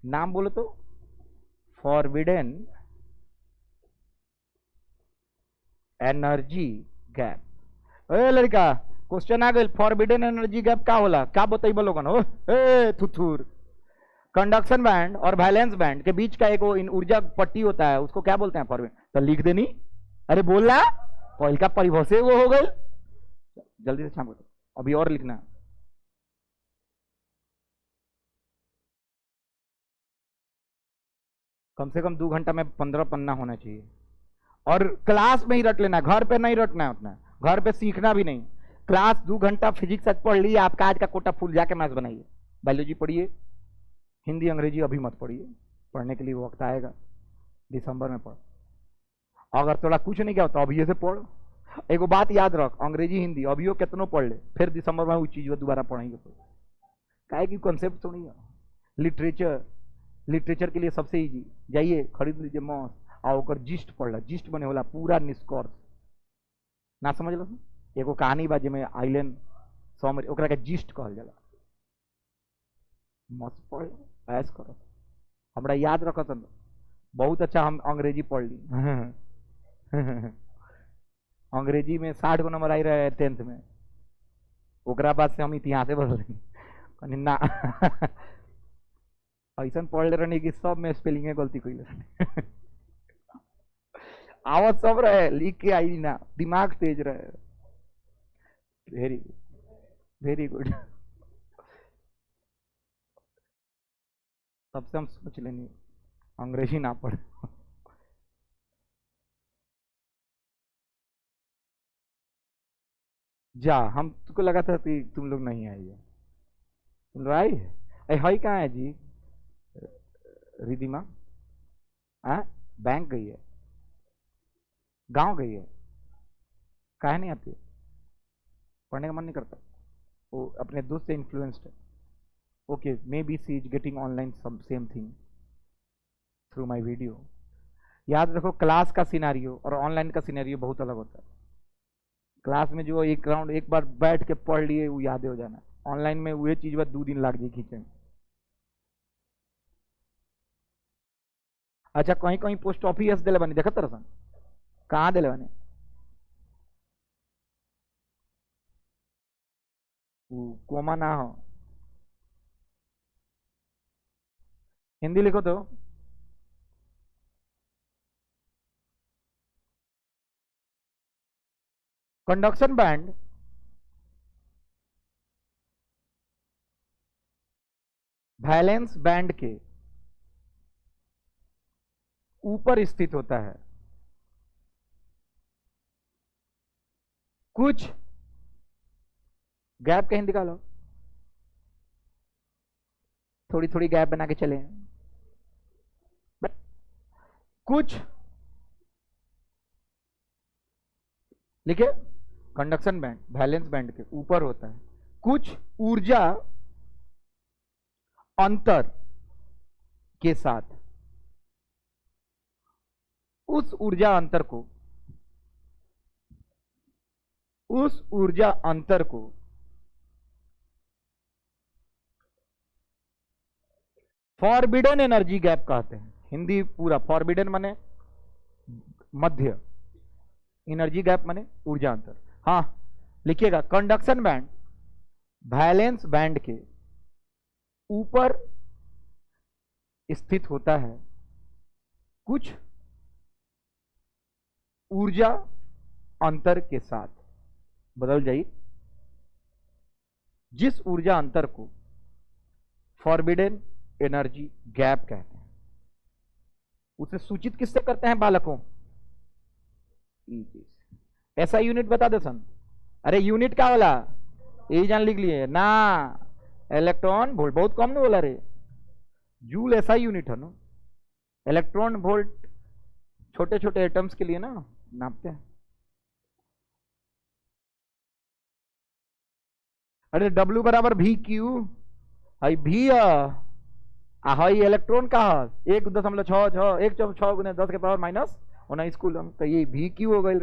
नाम बोलो तो, forbidden एनर्जी गैप। ए लड़का, क्वेश्चन आ गए, फॉरबिडन एनर्जी गैप का होला, क्या बताई बोलोगन हो ए थुथुर। कंडक्शन बैंड और वैलेंस बैंड के बीच का एक वो ऊर्जा पट्टी होता है, उसको क्या बोलते हैं? फॉरबिडन। तो लिख देनी, अरे बोल रहा पहल का परिभाषा वो हो गई। जल्दी से छाप, अभी और लिखना। कम से कम 2 घंटा में 15 पन्ना होना चाहिए, और क्लास में ही रट लेना, घर पे नहीं रटना है उतना, घर पे सीखना भी नहीं। क्लास 2 घंटा फिजिक्स आज पढ़ ली, आपका आज का कोटा फुल, जाके मैथ्स बनाइए, बायोलॉजी पढ़िए, हिंदी अंग्रेजी अभी मत पढ़िए, पढ़ने के लिए वक्त आएगा, दिसंबर में पढ़। अगर थोड़ा कुछ नहीं क्या होता अभी से पढ़। एक बात याद रख, अंग्रेजी हिंदी अभी हो कितनों पढ़ ले, फिर दिसंबर में वो चीज दोबारा पढ़ेंगे। काहे की कॉन्सेप्ट थोड़ी है। लिटरेचर, लिटरेचर के लिए सबसे इजी, जाइए खरीद लीजिए मस्त, और ओकर जिस्ट पढ़ ला, जिस्ट बने होला पूरा निष्कर्ष ना, समझ लो। एगो कहानी बा जेमे आइलैंड समरी, ओकरा के जिस्ट कहल जाला, मस्त पढ़ ऐस करो, हमरा याद रखत। बहुत अच्छा हम अंग्रेजी पढ़ ली अंग्रेजी में 60 नंबर आई रहे 10th में, ओकरा बाद से हम इतिहास बदल ना ऐसा पढ़ ले रहे कि सब में स्पेलिंग गलती कोई आवत सब रहे, लिख के आई ना, दिमाग तेज रहे। Very good, very good. सबसे हम सोच लेंगे अंग्रेजी ना पढ़े। जा, हम तुमको लगा था कि तुम लोग नहीं आई है, तुम लोग आई है। हई कहाँ है जी? रिदिमा बैंक गई है, गांव गई है, काहे नहीं आती है? पढ़ने का मन नहीं करता, वो अपने दोस्त से इन्फ्लुएंस्ड है। Okay, maybe she is getting online some same thing through my video. याद रखो, क्लास का सिनेरियो और ऑनलाइन का सिनेरियो बहुत अलग होता है। क्लास में जो एक राउंड एक बार बैठ के पढ़ लिए वो याद हो जाना, ऑनलाइन में वही चीज बाद 2 दिन लग जाए खींचे में। अच्छा, कहीं कहीं पोस्ट ऑफिस दिले बनी, देखा तरह कहाँ दिले बने? कोमा ना हो, हिंदी लिखो तो। कंडक्शन बैंड वैलेंस बैंड के ऊपर स्थित होता है। कुछ गैप कहीं निकालो, थोड़ी थोड़ी गैप बना के चले, बट कुछ लिखे, कंडक्शन बैंड वैलेंस बैंड के ऊपर होता है। कुछ ऊर्जा अंतर के साथ उस ऊर्जा अंतर को फॉरबिडन एनर्जी गैप कहते हैं। हिंदी पूरा, फॉरबिडन माने मध्य, एनर्जी गैप माने ऊर्जा अंतर। हाँ लिखिएगा, कंडक्शन बैंड वैलेंस बैंड के ऊपर स्थित होता है। कुछ ऊर्जा अंतर के साथ, बदल जाइए, जिस ऊर्जा अंतर को फॉरबिडन एनर्जी गैप कहते हैं। उसे सूचित किससे करते हैं बालकों? ऐसा यूनिट बता दे सन। अरे यूनिट क्या वाला, यही जान लिख लिए ना, इलेक्ट्रॉन वोल्ट, बहुत कम नहीं बोला रे, जूल ऐसा यूनिट है ना, इलेक्ट्रॉन वोल्ट छोटे छोटे एटम्स के लिए ना नापते हैं। अरे डब्ल्यू बराबर भी क्यू, हाई भी हाई इलेक्ट्रॉन का 1.6 एक 6 × 10⁻⁻⁰ कूलम, तो ये भी क्यू हो गई।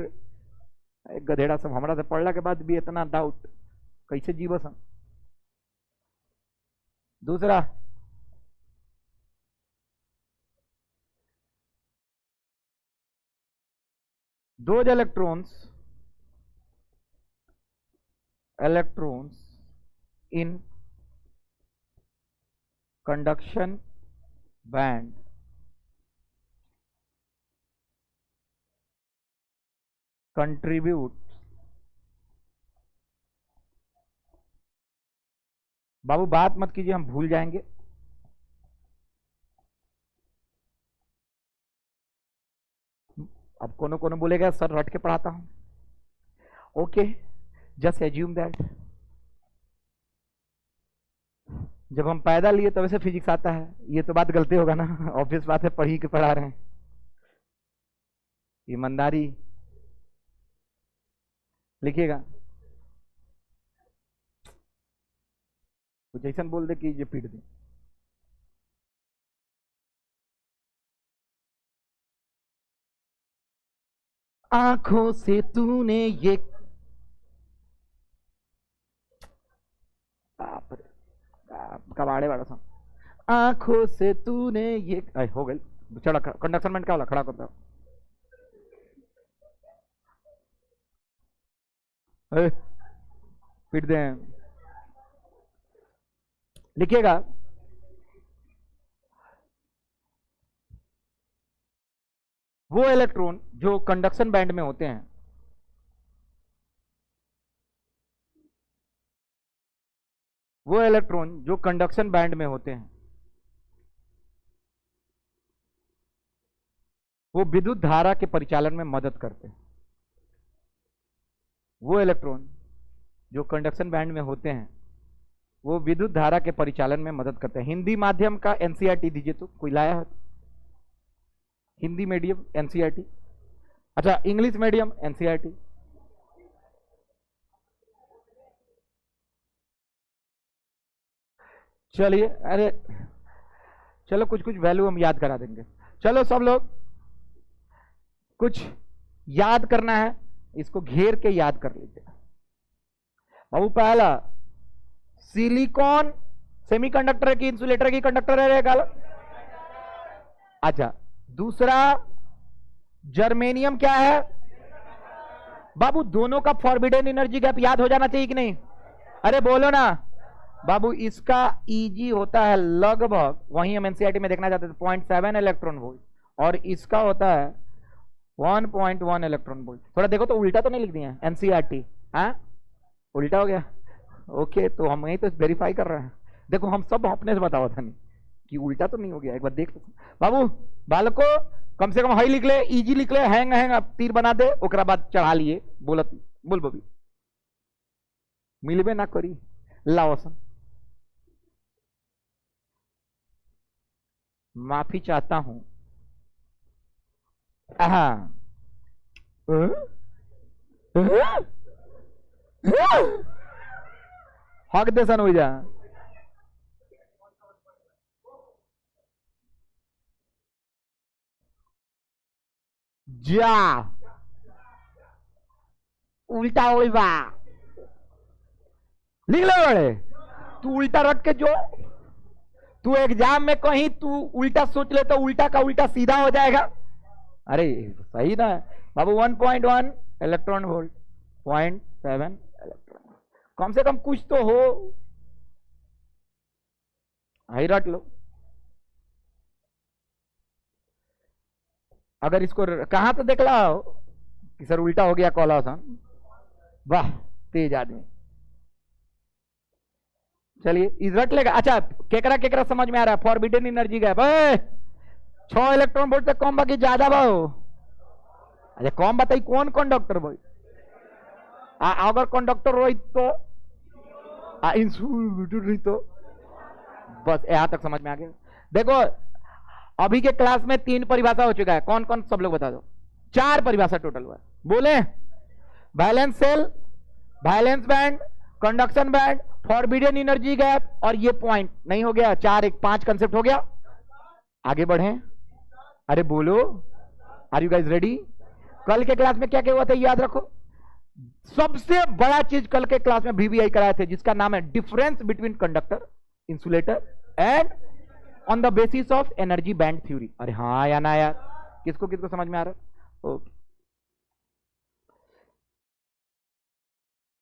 एक गधेड़ा सब हमारा से पढ़ला के बाद भी इतना डाउट कैसे जीवस हम। दूसरा, those electrons in conduction band contribute, बाबू बात मत कीजिए, हम भूल जाएंगे। अब कोनो कोनो बोलेगा सर रट के पढ़ाता हूं। ओके, जस्ट एज्यूम दैट जब हम पैदा लिए तब से फिजिक्स आता है, ये तो बात गलती होगा ना। ऑब्वियस बात है, पढ़ी के पढ़ा रहे हैं। ईमानदारी लिखिएगा, कुछ ऐसा बोल दे कि ये पीट दे। आंखों से तूने ये, कबाड़े वाला सा, आंखों से तूने ये हो गई। चढ़ा कंडक्शन में क्या वाला खड़ा करता पीट दे। लिखिएगा, वो इलेक्ट्रॉन जो कंडक्शन बैंड में होते हैं, वो इलेक्ट्रॉन जो कंडक्शन बैंड में होते हैं वो विद्युत धारा के परिचालन में मदद करते हैं। वो इलेक्ट्रॉन जो कंडक्शन बैंड में होते हैं वो विद्युत धारा के परिचालन में मदद करते हैं। हिंदी माध्यम का एनसीईआरटी दीजिए, तो कोई लाया है? हिंदी मीडियम एनसीईआरटी, अच्छा इंग्लिश मीडियम एनसीईआरटी। चलिए, अरे चलो कुछ कुछ वैल्यू हम याद करा देंगे। चलो सब लोग कुछ याद करना है, इसको घेर के याद कर लीजिए। बाबू पहला, सिलिकॉन सेमीकंडक्टर की इंसुलेटर की कंडक्टर है काला। अच्छा, दूसरा जर्मेनियम क्या है बाबू? दोनों का फॉरबिडन एनर्जी गैप याद हो जाना चाहिए कि नहीं? अरे बोलो ना बाबू। इसका ईजी होता है लगभग, वही हम एनसीईआरटी में देखना चाहते थे, 0.7 इलेक्ट्रॉन वोल्ट, और इसका होता है 1.1 इलेक्ट्रॉन वोल्ट। थोड़ा देखो तो उल्टा तो नहीं लिख दिया एनसीईआरटी? हाँ उल्टा हो गया। ओके, तो हम यही तो वेरीफाई कर रहे हैं। देखो हम सब अपने से बताओ था नहीं कि उल्टा तो नहीं हो गया, एक बार देख बाबू। बालको कम से कम हाई लिख ले, इजी लिख ले, हैंग हैंग तीर बना दे, ओकरा बाद चढ़ा लिए। बोलत बोल बबी, मिलबे ना करी लाओसन। माफी चाहता हूं। हक दे सन हो जा। जा उल्टा होगा, लिख ले बड़े। तू उल्टा रट के जो, तू एग्जाम में कहीं तू उल्टा सोच ले तो उल्टा का उल्टा सीधा हो जाएगा। अरे सही ना बाबू। 1.1 इलेक्ट्रॉन वोल्ट, 0.7 इलेक्ट्रॉन, कम से कम कुछ तो हो, हाई रट लो। अगर इसको कहां तो देख लो कि सर उल्टा हो गया कॉलासन, वाह तेज आदमी। चलिए इजरट लेगा। अच्छा, केकरा केकरा समझ में आ रहा है? Forbidden energy gap 6 electron volt तक कम बाकी ज्यादा भाव। अच्छा कम बताई कौन कंडक्टर भाई? अगर कंडक्टर रही तो इंसुलेटर रही तो, बस यहां तक समझ में आ गया। देखो अभी के क्लास में 3 परिभाषा हो चुका है। कौन कौन सब लोग बता दो। 4 परिभाषा टोटल हुआ। बोले valence shell, valence band, conduction band, forbidden energy gap और ये पॉइंट। नहीं हो गया? 4 1 5 कंसेप्ट हो गया। आगे बढ़े। अरे बोलो, आर यू गाइस रेडी? कल के क्लास में क्या क्या हुआ था याद रखो। सबसे बड़ा चीज कल के क्लास में VVI कराए थे, जिसका नाम है difference between conductor, insulator and on the basis of energy band theory. अरे हाँ या ना यार? किसको किसको समझ में आ रहा है? ओके।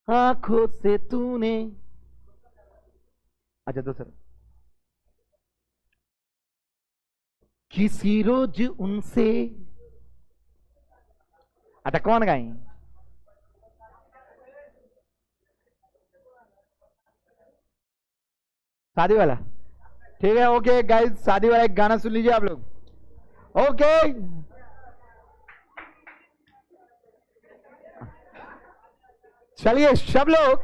आंखों से तूने, अच्छा दूसरा, किसी रोज उनसे, अच्छा कौन गाई? शादी वाला? ठीक है, ओके गाइस, शादी वाला एक गाना सुन लीजिए आप लोग। ओके, चलिए सब लोग,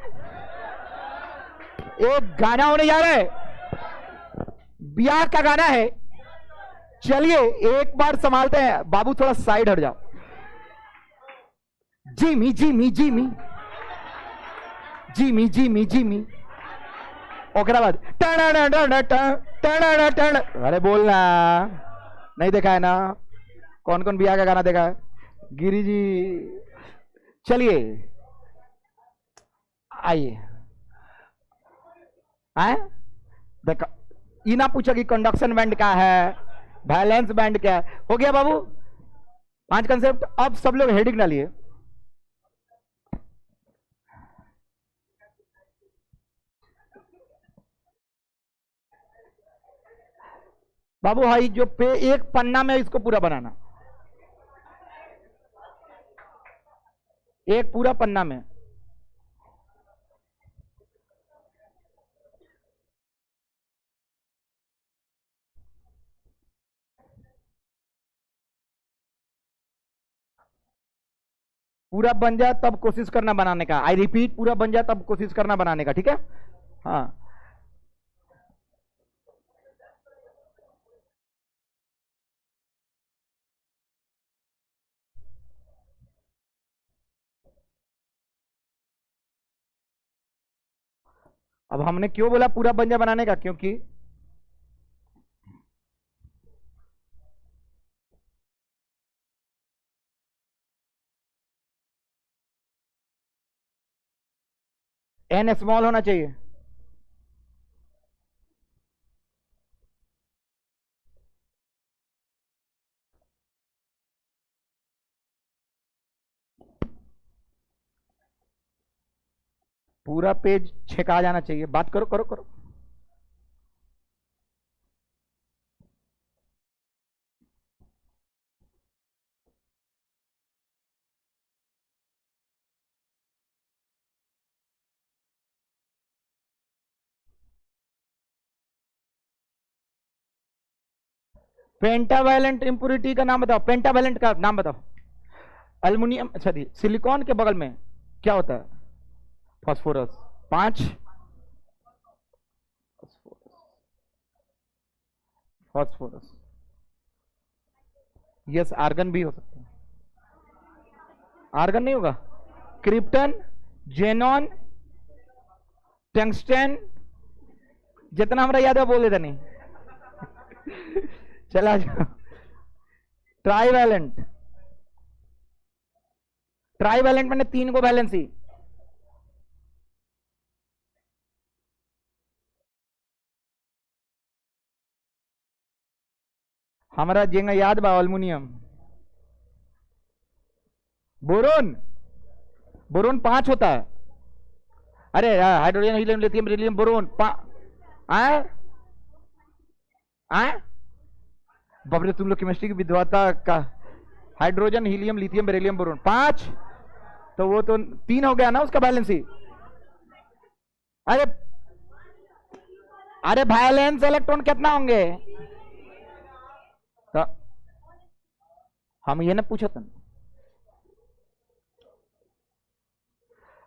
एक गाना होने जा रहा है, ब्याह का गाना है। चलिए एक बार संभालते हैं। बाबू थोड़ा साइड हट जाओ। Jimmy Jimmy Jimmy Jimmy Jimmy Jimmy, ओकरा बाद अरे बोलना, नहीं देखा है ना? कौन कौन ब्याह का गाना देखा है? गिरी जी, चलिए आइए। आए देखा, ये ना पूछा कि कंडक्शन बैंड क्या है, वैलेंस बैंड क्या है। हो गया बाबू 5 कंसेप्ट। अब सब लोग हेडिंग डालिए। बाबू भाई जो पे एक पन्ना में इसको पूरा बनाना, एक पूरा पन्ना में। पूरा बन जाए तब कोशिश करना बनाने का। आई रिपीट, पूरा बन जाए तब कोशिश करना बनाने का, ठीक है? हाँ, अब हमने क्यों बोला पूरा बन जाए बनाने का? क्योंकि एन स्मॉल होना चाहिए। पूरा पेज छेका जाना चाहिए। बात करो करो करो। पेंटावैलेंट इंप्योरिटी का नाम बताओ। पेंटावैलेंट का नाम बताओ। अल्युमिनियम, अच्छा दी सिलिकॉन के बगल में क्या होता है? फास्फोरस। 5 फास्फोरस। यस, आर्गन भी हो सकता है। आर्गन नहीं होगा? क्रिप्टन, जेनॉन, टंगस्टन, जितना हमारा याद है बोल देता नहीं। चला जाओ। ट्राईवैलेंट, ट्राईवैलेंट मैंने 3 को वैलेंसी। हमारा जेंगा याद बा, अल्युमिनियम। बोरोन, बोरोन 5 होता है। अरे hydrogen, helium, lithium, beryllium, boron आए आए। बाप रे, तुम लोग केमिस्ट्री की विद्वता का। Hydrogen, helium, lithium, beryllium, boron 5, तो वो तो 3 हो गया ना उसका वैलेंसी। अरे अरे वैलेंस इलेक्ट्रॉन कितना होंगे? तो हम ये ना पूछा था।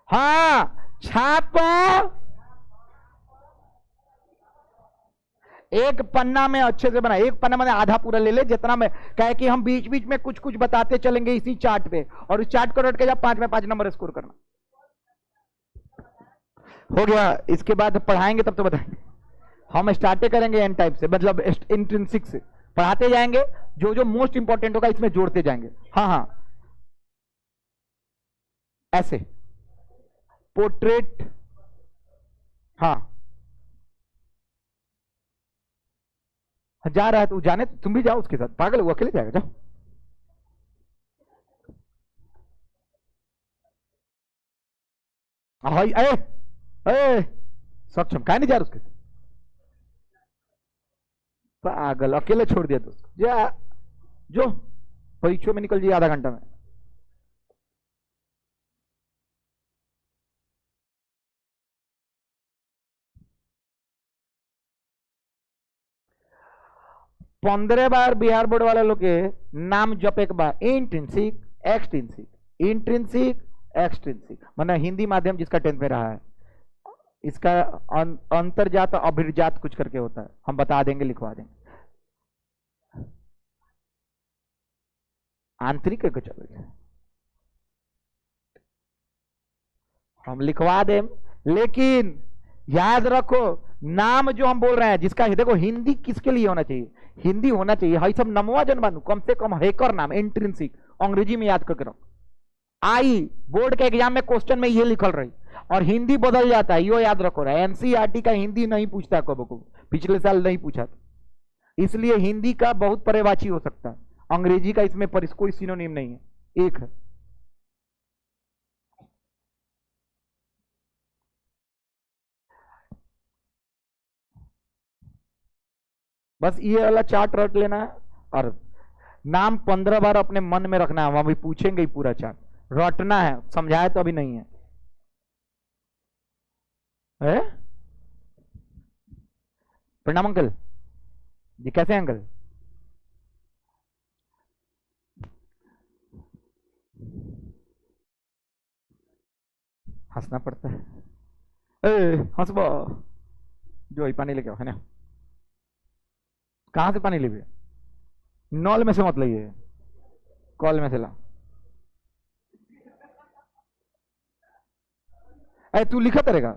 हाँ छापो, एक पन्ना में अच्छे से बना, एक पन्ना में आधा पूरा ले ले जितना में कहे कि हम बीच बीच में कुछ कुछ बताते चलेंगे इसी चार्ट पे, और इस चार्ट को रट के जा 5 में 5 नंबर स्कोर करना। हो गया। इसके बाद पढ़ाएंगे तब तो बताएंगे। हम स्टार्ट करेंगे एन टाइप से, मतलब इंट्रिंसिक से पढ़ाते जाएंगे, जो जो मोस्ट इंपॉर्टेंट होगा इसमें जोड़ते जाएंगे। हाँ हाँ, ऐसे पोर्ट्रेट। हाँ, जा रहा है तो जाने, तुम भी जाओ उसके साथ, पागल वो अकेले जाएगा, जाओ। हाय ए सक्षम काहे नहीं जा रहा उसके साथ? पागल, अकेले छोड़ दिया दोस्त, जा जो परीक्षा में निकल जाइए आधा घंटा में। पंद्रह बार बिहार बोर्ड वाले लोग के नाम जप एक बार, इंट्रिंसिक एक्सट्रिंसिक, इंट्रिंसिक एक्सट्रिंसिक, मतलब हिंदी माध्यम जिसका 10th में रहा है, इसका अंतर्जात अभिजात कुछ करके होता है, हम बता देंगे, लिखवा देंगे। आंतरिक है, चलो हम लिखवा दें, लेकिन याद रखो नाम जो हम बोल रहे हैं जिसका, देखो हिंदी किसके लिए होना चाहिए, हिंदी होना चाहिए हई सब नमवा जन बानू, कम से कम हैकर नाम इंट्रिंसिक अंग्रेजी में याद करके रखो। आई बोर्ड के एग्जाम में क्वेश्चन में ये लिखल रही, और हिंदी बदल जाता है, यो याद रखो रहा। एनसीईआरटी का हिंदी नहीं पूछता कब को, पिछले साल नहीं पूछा था, इसलिए हिंदी का बहुत पर्यायवाची हो सकता है, अंग्रेजी का इसमें पर कोई सिनोनिम नहीं है, एक है। बस ये वाला चार्ट रट लेना है, और नाम 15 बार अपने मन में रखना है, वहां भी पूछेंगे ही पूरा चार्ट रटना है, समझाए तो अभी नहीं है, प्रणाम अंकल जी, कैसे हैं अंकल? हंसना पड़ता है, हंसबो जो पानी लेके आओ, है ना? कहां से पानी ले? नल में से मत लाइए, कॉल में से ला। अरे तू लिखा तरेगा,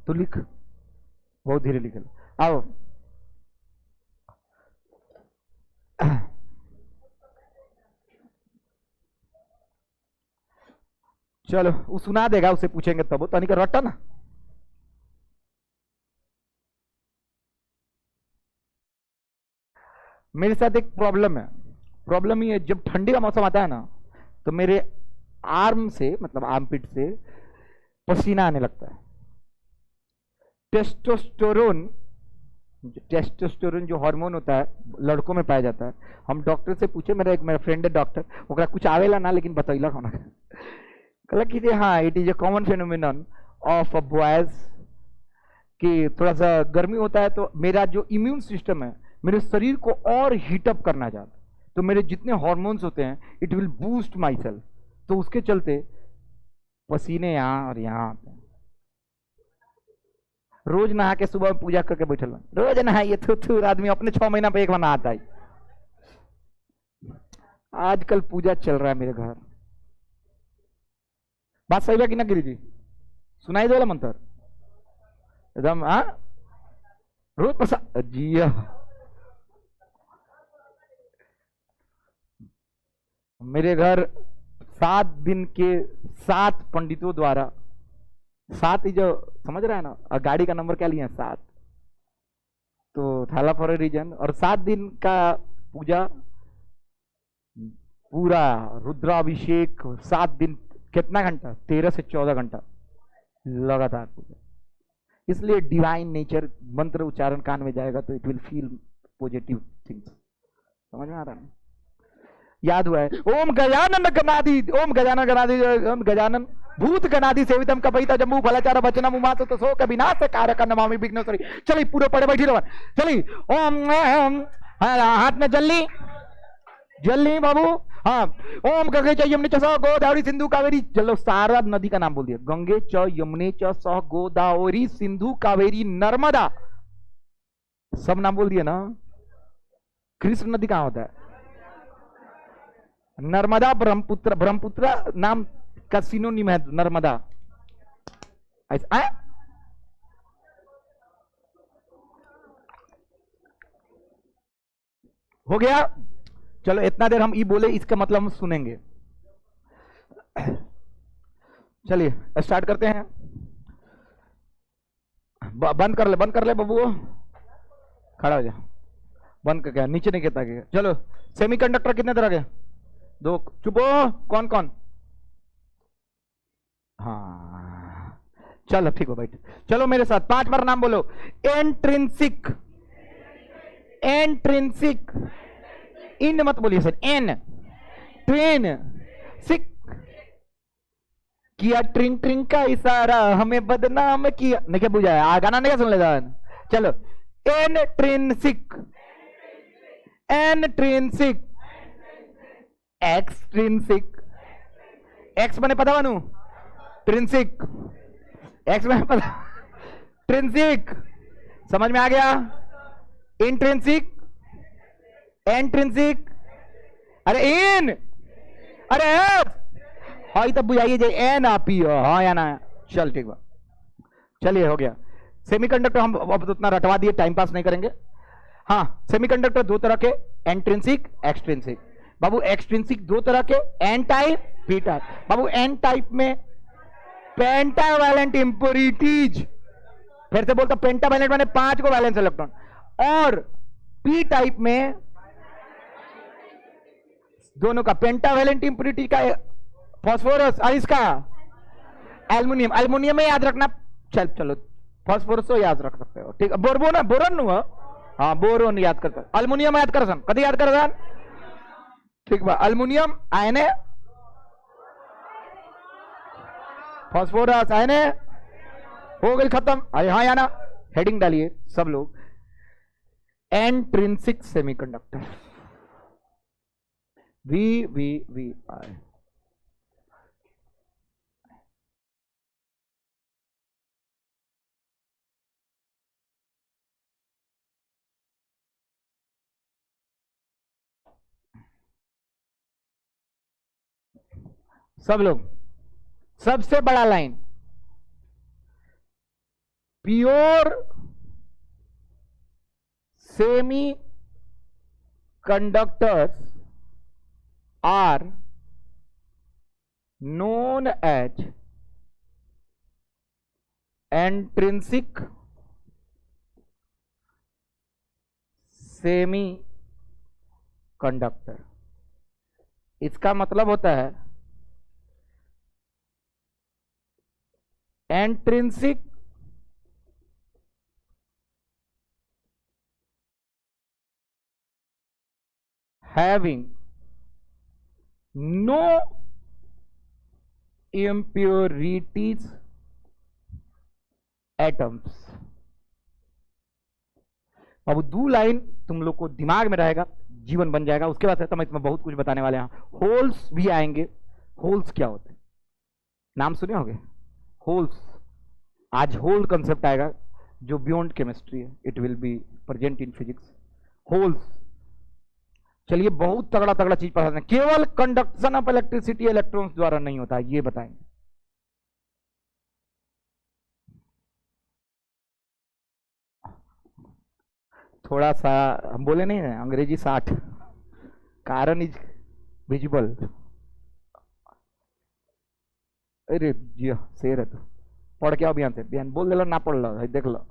तू लिख, बहुत धीरे लिख, आओ। चलो वो सुना देगा, उसे पूछेंगे तब, तो नहीं रटा ना। मेरे साथ एक प्रॉब्लम है, प्रॉब्लम ये, जब ठंडी का मौसम आता है ना, तो मेरे आर्म से, मतलब आर्म पिट से पसीना आने लगता है। टेस्टोस्टेरोन, टेस्टोस्टेरोन जो हार्मोन होता है लड़कों में पाया जाता है। हम डॉक्टर से पूछे, मेरा फ्रेंड है डॉक्टर, ओकरा कुछ आवेला ना, लेकिन बतैला होना कहला कि हाँ it is a common phenomenon of boys, कि थोड़ा सा गर्मी होता है तो मेरा जो इम्यून सिस्टम है मेरे शरीर को और हीटअप करना चाहता है, तो मेरे जितने हार्मोन्स होते हैं it will boost my self, तो उसके चलते पसीने यहाँ और यहाँ आते हैं। रोज नहा के सुबह पूजा करके बैठल, रोज नहाइए, थू आदमी अपने 6 महीना पे एक बार नहाता है। आजकल पूजा चल रहा है मेरे घर, बात सही है कि ना गिरी जी? सुनाई दे वाला मंत्र एकदम, हाँ रोज प्रसाद जी। मेरे घर 7 दिन के 7 पंडितों द्वारा, 7 ही जो समझ रहा है ना, और गाड़ी का नंबर क्या लिया 7, तो थाला फॉर ए रीजन, और 7 दिन का पूजा, पूरा रुद्राभिषेक 7 दिन, कितना घंटा? 13 से 14 घंटा लगातार पूजा। इसलिए डिवाइन नेचर मंत्र उच्चारण कान में जाएगा तो it will feel positive things, समझ में आ रहा है? याद हुआ है, ओम गजानन गणादि, ओम गजानन गणादि, ओम गजानन भूत गणादि सेवितम कपिता जम्बू फलाचार वचनम उमास तो शोक विनाश कारक नमामि विघ्नेश्वरी। चलिए पूरे पड़े बैठी रहो, चलिए ओम, हाथ में जल्ली जल्ली बाबू, हाँ ओम गंगे च यमुने च सह गोदावरी सिंधु कावेरी, चलो सारा नदी का नाम बोल दिया, गंगे च यमुने च सह गोदावरी सिंधु कावेरी नर्मदा। सब नाम बोल दिए ना। कृष्ण नदी कहां होता है? नर्मदा, ब्रह्मपुत्र। ब्रह्मपुत्र नाम का सिनोनिम है नर्मदा। ऐसा हो गया। चलो इतना देर हम ई बोले, इसका मतलब हम सुनेंगे। चलिए स्टार्ट करते हैं। बंद कर ले बबू, खड़ा हो जा। बंद कर, क्या नीचे नहीं कहता क्या? चलो सेमीकंडक्टर कितने तरह के? दो। चुप हो। कौन कौन? हाँ चलो ठीक हो बैठ। चलो मेरे साथ 5 बार नाम बोलो। एंट्रिंसिक, एंट्रिंसिक। इन मत बोलिए सर, एन। ट्रेन सिक, किया ट्रिंग ट्रिंग का इशारा, हमें बदनाम किया। नहीं क्या बुझाया? गाना नहीं क्या सुन लेगा? चलो एंट्रिंसिक, एंट्रिंसिक, एक्सट्रिंसिक। एक्स बने पता बनू? ट्रिंसिक। एक्स बने पता, ट्रिंसिक। समझ में आ गया? इंट्रिंसिक, एंट्रिंसिक। अरे इन, अरे हाँ तब बुझाइए जे एन आप ही हो, हाँ या ना? चल ठीक बा। चलिए हो गया। सेमीकंडक्टर हम अब उतना रटवा दिए, टाइम पास नहीं करेंगे। हाँ सेमीकंडक्टर 2 तरह के, एंट्रिंसिक, एक्सट्रिंसिक। बाबू एक्सट्रिंसिक 2 तरह के, एन टाइप, पी टाइप। बाबू एन टाइप में पेंटावैलेंट इंप्योरिटीज, फिर से बोलता पेंटावैलेंट माने 5 को वैलेंस इलेक्ट्रॉन। और पी टाइप में दोनों का, पेंटावैलेंट इंप्योरिटी का फास्फोरस और इसका एल्युमिनियम। एल्युमिनियम में याद रखना। चलो फास्फोरस तो याद रख सकते हो, ठीक है। बोरबोन, बोरन हुआ, हाँ बोरोन याद कर। एल्युमिनियम याद कर सन, कभी याद कर सन, ठीक बा। एल्युमिनियम आयन है, फास्फोरस आयन है, हो गई खत्म। अरे हाँ या ना? हेडिंग डालिए सब लोग। Intrinsic semiconductor, V I. सब लोग, सबसे बड़ा line, pure semiconductors are known as intrinsic semiconductor। इसका मतलब होता है intrinsic having no impurities atoms। अब 2 लाइन तुम लोग को दिमाग में रहेगा, जीवन बन जाएगा। उसके बाद हम इसमें बहुत कुछ बताने वाले हैं। होल्स भी आएंगे। होल्स क्या होते हैं? नाम सुने होंगे होल्स। आज होल कंसेप्ट आएगा जो बियॉन्ड केमिस्ट्री है, it will be present in physics. Holes, चलिए बहुत तगड़ा तगड़ा चीज पढ़ाते हैं। केवल कंडक्शन ऑफ इलेक्ट्रिसिटी इलेक्ट्रॉन्स द्वारा नहीं होता, ये बताएंगे। थोड़ा सा हम बोले नहीं है अंग्रेजी 60, कारण इज विजिबल। अरे जी शेर है तो पढ़ के अभियान से बयान बोल दे, ना पढ़ लो देख लो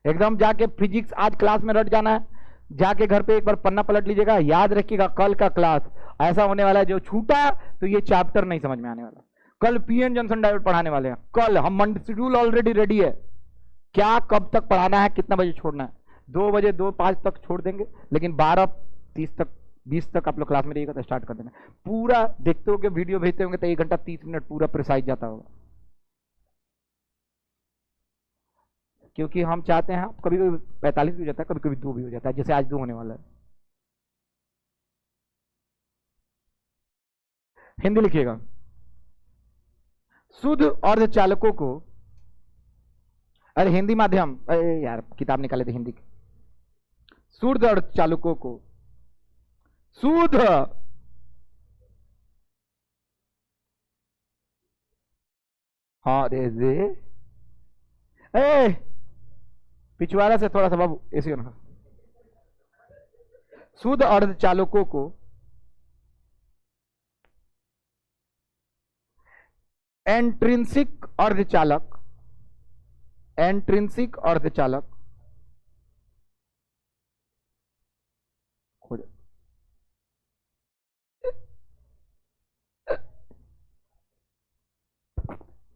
एकदम। जाके फिजिक्स आज क्लास में रट जाना है, जाके घर पे एक बार पन्ना पलट लीजिएगा, याद रखिएगा कल का क्लास ऐसा होने वाला है जो छूटा तो ये चैप्टर नहीं समझ में आने वाला। कल पीएन जंक्शन डायोड पढ़ाने वाले हैं। कल हम शेड्यूल ऑलरेडी रेडी है, क्या कब तक पढ़ाना है, कितना बजे छोड़ना है। 2 बजे 2:05 तक छोड़ देंगे, लेकिन 12:30 तक 20 तक आप लोग क्लास में रहिएगा तो स्टार्ट कर देना। पूरा देखते हो कि वीडियो भेजते होंगे तो 1 घंटा 30 मिनट पूरा प्रिसाइज जाता होगा, क्योंकि हम चाहते हैं कभी कभी 45 भी हो जाता है, कभी कभी 2 भी हो जाता है, जैसे आज 2 होने वाला है। हिंदी लिखिएगा। शुद्ध अर्धचालकों को, अरे हिंदी माध्यम, अरे यार किताब निकाले थे हिंदी की। शुद्ध अर्धचालकों को, शुद्ध हाँ रे रे ए पिछवाड़ा से थोड़ा सा बाबू ऐसे होना। शुद्ध अर्धचालकों को एंट्रिंसिक अर्धचालक, एंट्रिंसिक अर्धचालक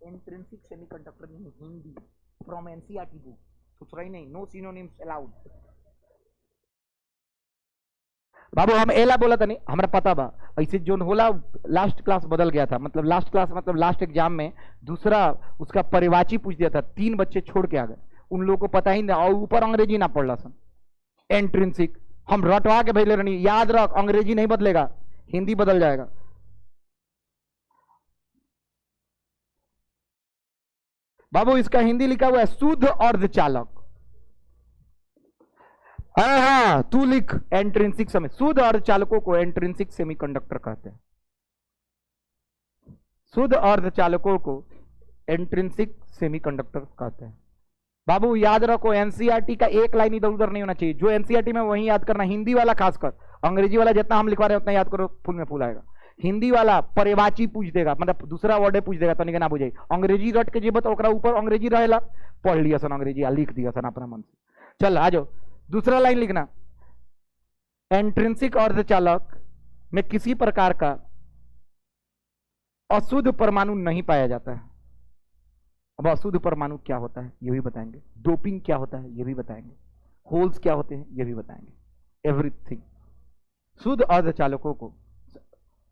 intrinsic semiconductor in Hindi from NCERT book, कुछ रही नहीं, नो सिनोनिम्स अलाउड। बाबू हम एला बोला था नहीं, हमारा पता बा ऐसे जो होला लास्ट क्लास बदल गया था, मतलब लास्ट क्लास मतलब लास्ट एग्जाम में दूसरा उसका परिवाची पूछ दिया था, 3 बच्चे छोड़ के आ गए, उन लोगों को पता ही नहीं और ऊपर अंग्रेजी ना पढ़ला सन। एंट्रिंसिक हम रटवा के भेजले रहनी, याद रख अंग्रेजी नहीं बदलेगा, हिंदी बदल जाएगा। बाबू इसका हिंदी लिखा हुआ है शुद्ध अर्धचालक। हाँ तू लिख एंट्रिंसिक समय, शुद्ध अर्धचालकों को एंट्रिंसिक सेमीकंडक्टर कहते हैं, शुद्ध अर्धचालकों को एंट्रिंसिक सेमीकंडक्टर कहते हैं। बाबू याद रखो एनसीईआरटी का एक लाइन इधर उधर नहीं होना चाहिए, जो एनसीईआरटी में वही याद करना, हिंदी वाला खासकर, अंग्रेजी वाला जितना हम लिखवा रहे हैं उतना याद करो, फुल में फुल आएगा। हिंदी वाला परिवाची पूछ देगा, मतलब दूसरा वर्ड पूछ देगा तो नहीं ना बुझे, अंग्रेजी रट के जीबत ओकरा ऊपर अंग्रेजी रहेला, पढ़ लिया सन अंग्रेजी लिख दिया सन अपना मन से। चल आ जाओ दूसरा लाइन लिखना, एंट्रिंसिक अर्धचालक में किसी प्रकार का अशुद्ध परमाणु नहीं पाया जाता है। अब अशुद्ध परमाणु क्या होता है ये भी बताएंगे, डोपिंग क्या होता है ये भी बताएंगे, होल्स क्या होते हैं ये भी बताएंगे, एवरीथिंग। शुद्ध अर्धचालकों को,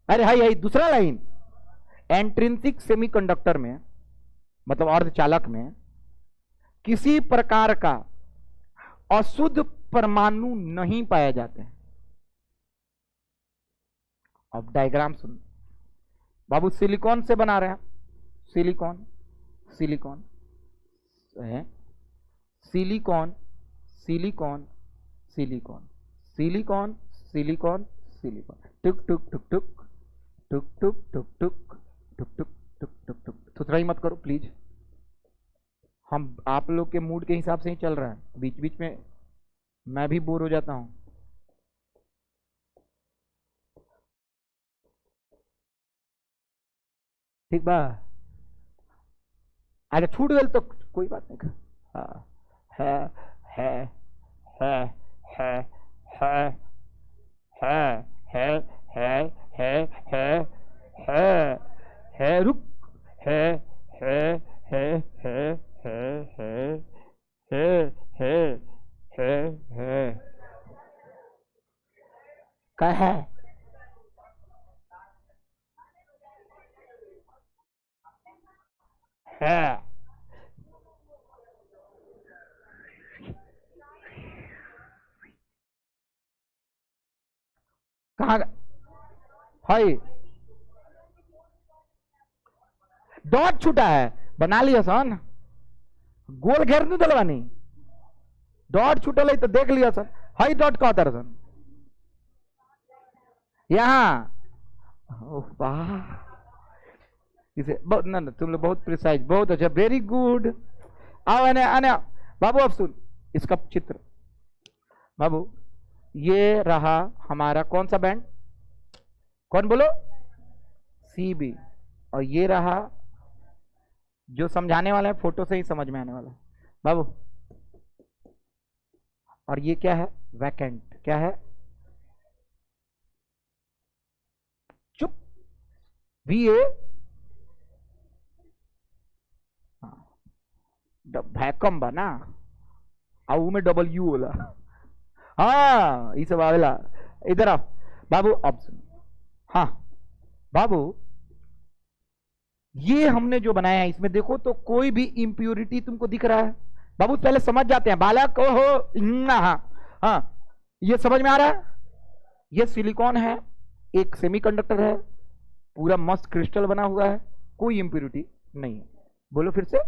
अरे हाई हाई दूसरा लाइन, एंट्रिंसिक सेमीकंडक्टर में मतलब अर्धचालक में किसी प्रकार का अशुद्ध परमाणु नहीं पाए जाते हैं। अब डायग्राम सुन बाबू, सिलिकॉन से बना रहे हैं, सिलिकॉन सिलिकॉन है, silicon silicon silicon silicon silicon silicon, टुक टुक टुक टुक टुक टुक टुक टुक टुक टुक टुक टुक टुक, थुथराई मत करो प्लीज, हम आप लोग के मूड के हिसाब से ही चल रहा है, बीच बीच में मैं भी बोर हो जाता हूं। ठीक बा, अरे छूट गए तो कोई बात नहीं। हाँ है है है है है है है है है है है रुक, है है है है है है है क्या है, है कहाँ है, डॉट छूटा है, बना लिया सन, गोल घेर नहीं दलवानी, डॉट छूटल है तो देख लिया सन, हाई डॉट का होता सन यहाँ, वाह इसे ना ना तुम लोग बहुत प्रिसाइज, बहुत अच्छा, वेरी गुड। आओ आने आने बाबू, अब सुन इसका चित्र बाबू, ये रहा हमारा कौन सा बैंड, कौन बोलो, सी बी, और ये रहा जो समझाने वाला है, फोटो से ही समझ में आने वाला है बाबू, और ये क्या है, वैकेंट, क्या है, चुप, वी ए वैकम बना आऊ में डब्ल्यू बोला, हाँ ये सब आवेला, इधर आओ बाबू, अब सुन, हाँ बाबू ये हमने जो बनाया है इसमें देखो तो कोई भी इंप्योरिटी तुमको दिख रहा है बाबू, पहले समझ जाते हैं बालक, ओहो हाँ हाँ ये समझ में आ रहा है, ये सिलिकॉन है, एक सेमीकंडक्टर है, पूरा मस्त क्रिस्टल बना हुआ है, कोई इंप्योरिटी नहीं है, बोलो फिर से,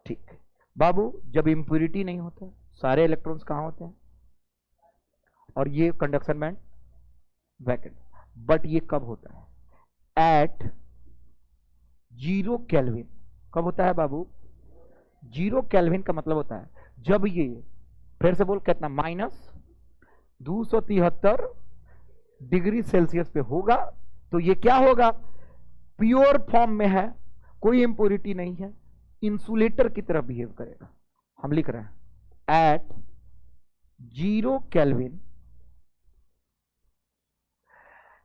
ठीक बाबू। जब इंप्योरिटी नहीं होता सारे इलेक्ट्रॉन्स कहां होते हैं, और ये कंडक्शन बैंड वैकेंट। बट ये कब होता है? At 0 kelvin. कब होता है बाबू? 0 केल्विन का मतलब होता है जब ये, फिर से बोल, कितना, -273 डिग्री सेल्सियस पे होगा तो ये क्या होगा? प्योर फॉर्म में है, कोई इंप्योरिटी नहीं है, इंसुलेटर की तरह बिहेव करेगा। हम लिख रहे हैं एट 0 केल्विन।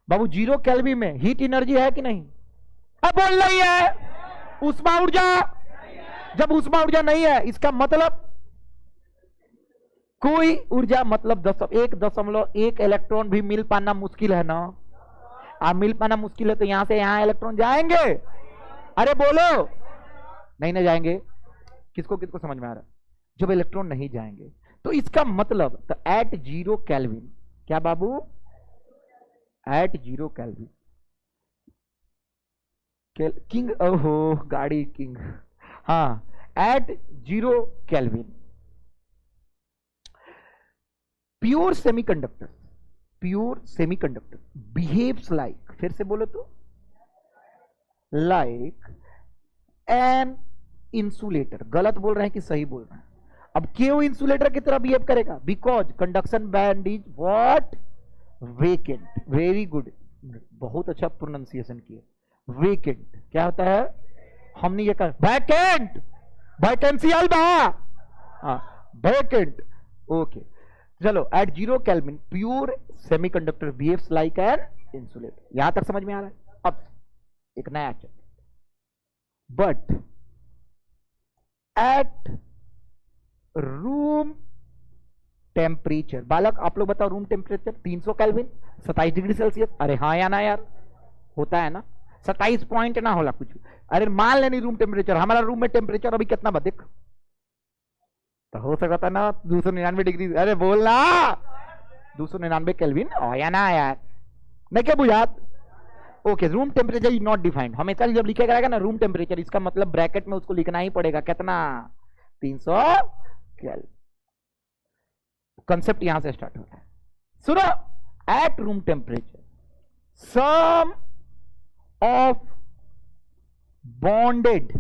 बाबू 0 केल्विन में हीट एनर्जी है कि नहीं? अब बोल रही है ऊष्मा ऊर्जा। जब ऊष्मा ऊर्जा नहीं है इसका मतलब कोई ऊर्जा, मतलब 1.1 इलेक्ट्रॉन भी मिल पाना मुश्किल है ना। आप मिल पाना मुश्किल है तो यहां से यहां इलेक्ट्रॉन जाएंगे? अरे बोलो, नहीं ना जाएंगे। किसको किसको समझ में आ रहा है? जब इलेक्ट्रॉन नहीं जाएंगे तो इसका मतलब, तो एट 0 केल्विन, क्या बाबू? एट 0 केल्विन किंग, ओहो गाड़ी किंग, हाँ, at 0 kelvin pure semiconductor behaves like, फिर से बोलो तो, लाइक एन इंसुलेटर। गलत बोल रहे हैं कि सही बोल रहे हैं? अब क्यों इंसुलेटर की तरह बिहेव करेगा? Because conduction band is what? Vacant. Very good, बहुत अच्छा प्रोनाउंसिएशन किया। वेकेंट क्या होता है? हमने ये कहा वैकेंट, वैकेंसी अलबा, हाँ वैकेंट। ओके चलो, at 0 kelvin pure semiconductor behaves like an insulator. यहां तक समझ में आ रहा है? अब एक नया chapter, but at room temperature. बालक आप लोग बताओ, room temperature 300 kelvin, 27 degree Celsius. अरे हाँ या ना यार? होता है ना? 27 पॉइंट ना होला कुछ। अरे मान लेनी रूम टेम्परेचर, हमारा रूम में टेम्परेचर अभी कितना बदेख तो हो सकता ना 299 डिग्री। अरे बोलना 299 केल्विन या ना यार? नहीं क्या बुझात? Okay, room temperature is not defined. हमेशा जब लिखेगा रहेगा ना रूम टेम्परेचर, इसका मतलब ब्रैकेट में उसको लिखना ही पड़ेगा कितना? 300 केल्विन। कंसेप्ट यहां से स्टार्ट होता है। सुनो, at room temperature some of bonded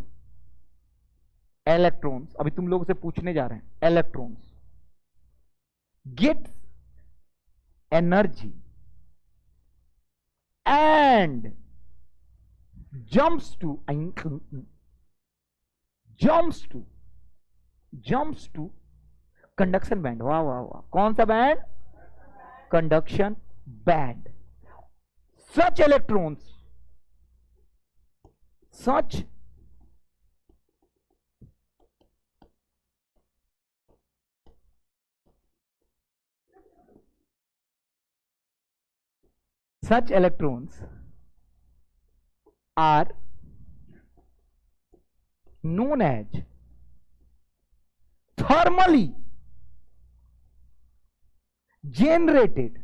electrons, अभी तुम लोगों से पूछने जा रहे हैं, electrons get energy and jumps to conduction band. वाह वाह वाह, कौन सा band? Conduction band. Such electrons, such electrons are known as thermally generated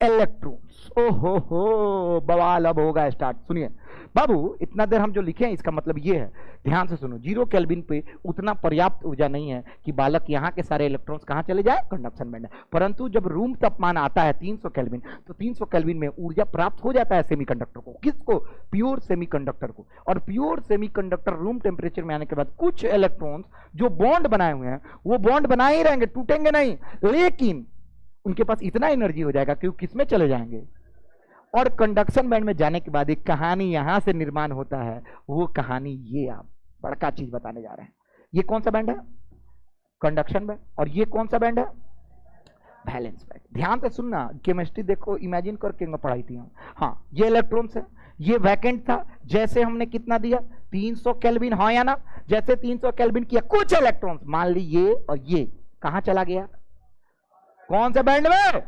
electrons. ओहो हो, बवाल अब होगा स्टार्ट। सुनिए बाबू, इतना देर हम जो लिखे हैं इसका मतलब ये है, ध्यान से सुनो, 0 केल्विन पे उतना पर्याप्त ऊर्जा नहीं है कि बालक यहाँ के सारे इलेक्ट्रॉन्स कहाँ चले जाए? Conduction band. परंतु जब रूम तापमान आता है 300 केल्विन, तो 300 केल्विन में ऊर्जा प्राप्त हो जाता है सेमीकंडक्टर को। किसको? प्योर सेमीकंडक्टर को। और प्योर सेमीकंडक्टर रूम टेम्परेचर में आने के बाद कुछ इलेक्ट्रॉन्स जो बॉन्ड बनाए हुए हैं वो बॉन्ड बनाए ही रहेंगे, टूटेंगे नहीं, लेकिन उनके पास इतना एनर्जी हो जाएगा कि वो किसमें चले जाएंगे? और कंडक्शन बैंड में जाने के बाद एक कहानी यहां से निर्माण होता है। वो कहानी ये, आप बड़का चीज बताने जा रहे हैं। ये कौन सा बैंड है? Conduction band. और ये कौन सा बैंड है? Valence band. ध्यान से सुनना, केमिस्ट्री देखो, इमेजिन करके पढ़ाई थी हम। हाँ, ये इलेक्ट्रॉन्स है, ये वैकेंट था। जैसे हमने कितना दिया? 300 केल्विन, हाँ या ना? जैसे 300 केल्विन किया, कुछ इलेक्ट्रॉन्स, मान ली ये और ये, कहां चला गया? कौन से बैंड में?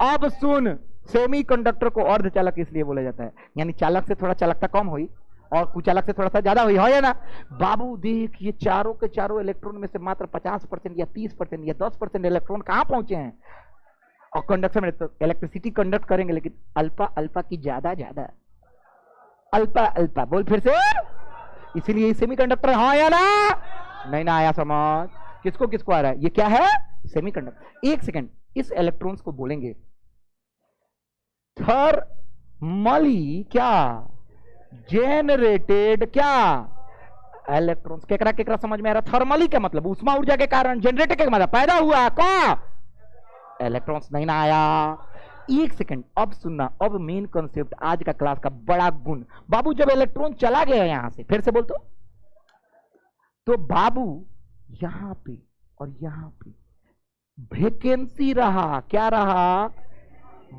अब सुन, सेमीकंडक्टर को अर्धचालक इसलिए बोला जाता है, यानी चालक से थोड़ा चालकता कम हुई और कुचालक से थोड़ा सा ज्यादा हुई, हो या ना? बाबू देख, ये चारों के चारों इलेक्ट्रॉन में से मात्र 50% या 30% या 10% इलेक्ट्रॉन कहां पहुंचे हैं? और कंडक्शन में तो इलेक्ट्रिसिटी कंडक्ट करेंगे, लेकिन अल्फा अल्फा की ज्यादा, अल्फा अल्फा, बोल फिर से, इसीलिए सेमीकंडक्टर, हाँ या ना? नहीं ना आया समझ? किसको किसको आ रहा है? ये क्या है? सेमीकंडक्टर। एक सेकेंड, इस इलेक्ट्रॉन्स को बोलेंगे थर्मली क्या जेनरेटेड क्या इलेक्ट्रॉन्स। केकरा केकरा समझ में आ रहा? थर्मली क्या मतलब उष्मा ऊर्जा के कारण, जनरेटेड के मतलब पैदा हुआ क्या इलेक्ट्रॉन्स। नहीं ना आया। एक सेकंड, अब सुनना, अब मेन कॉन्सेप्ट आज का क्लास का बड़ा गुण। बाबू जब इलेक्ट्रॉन चला गया यहां से, फिर से बोल तो बाबू यहां पे और यहां पे वेकेंसी रहा। क्या रहा?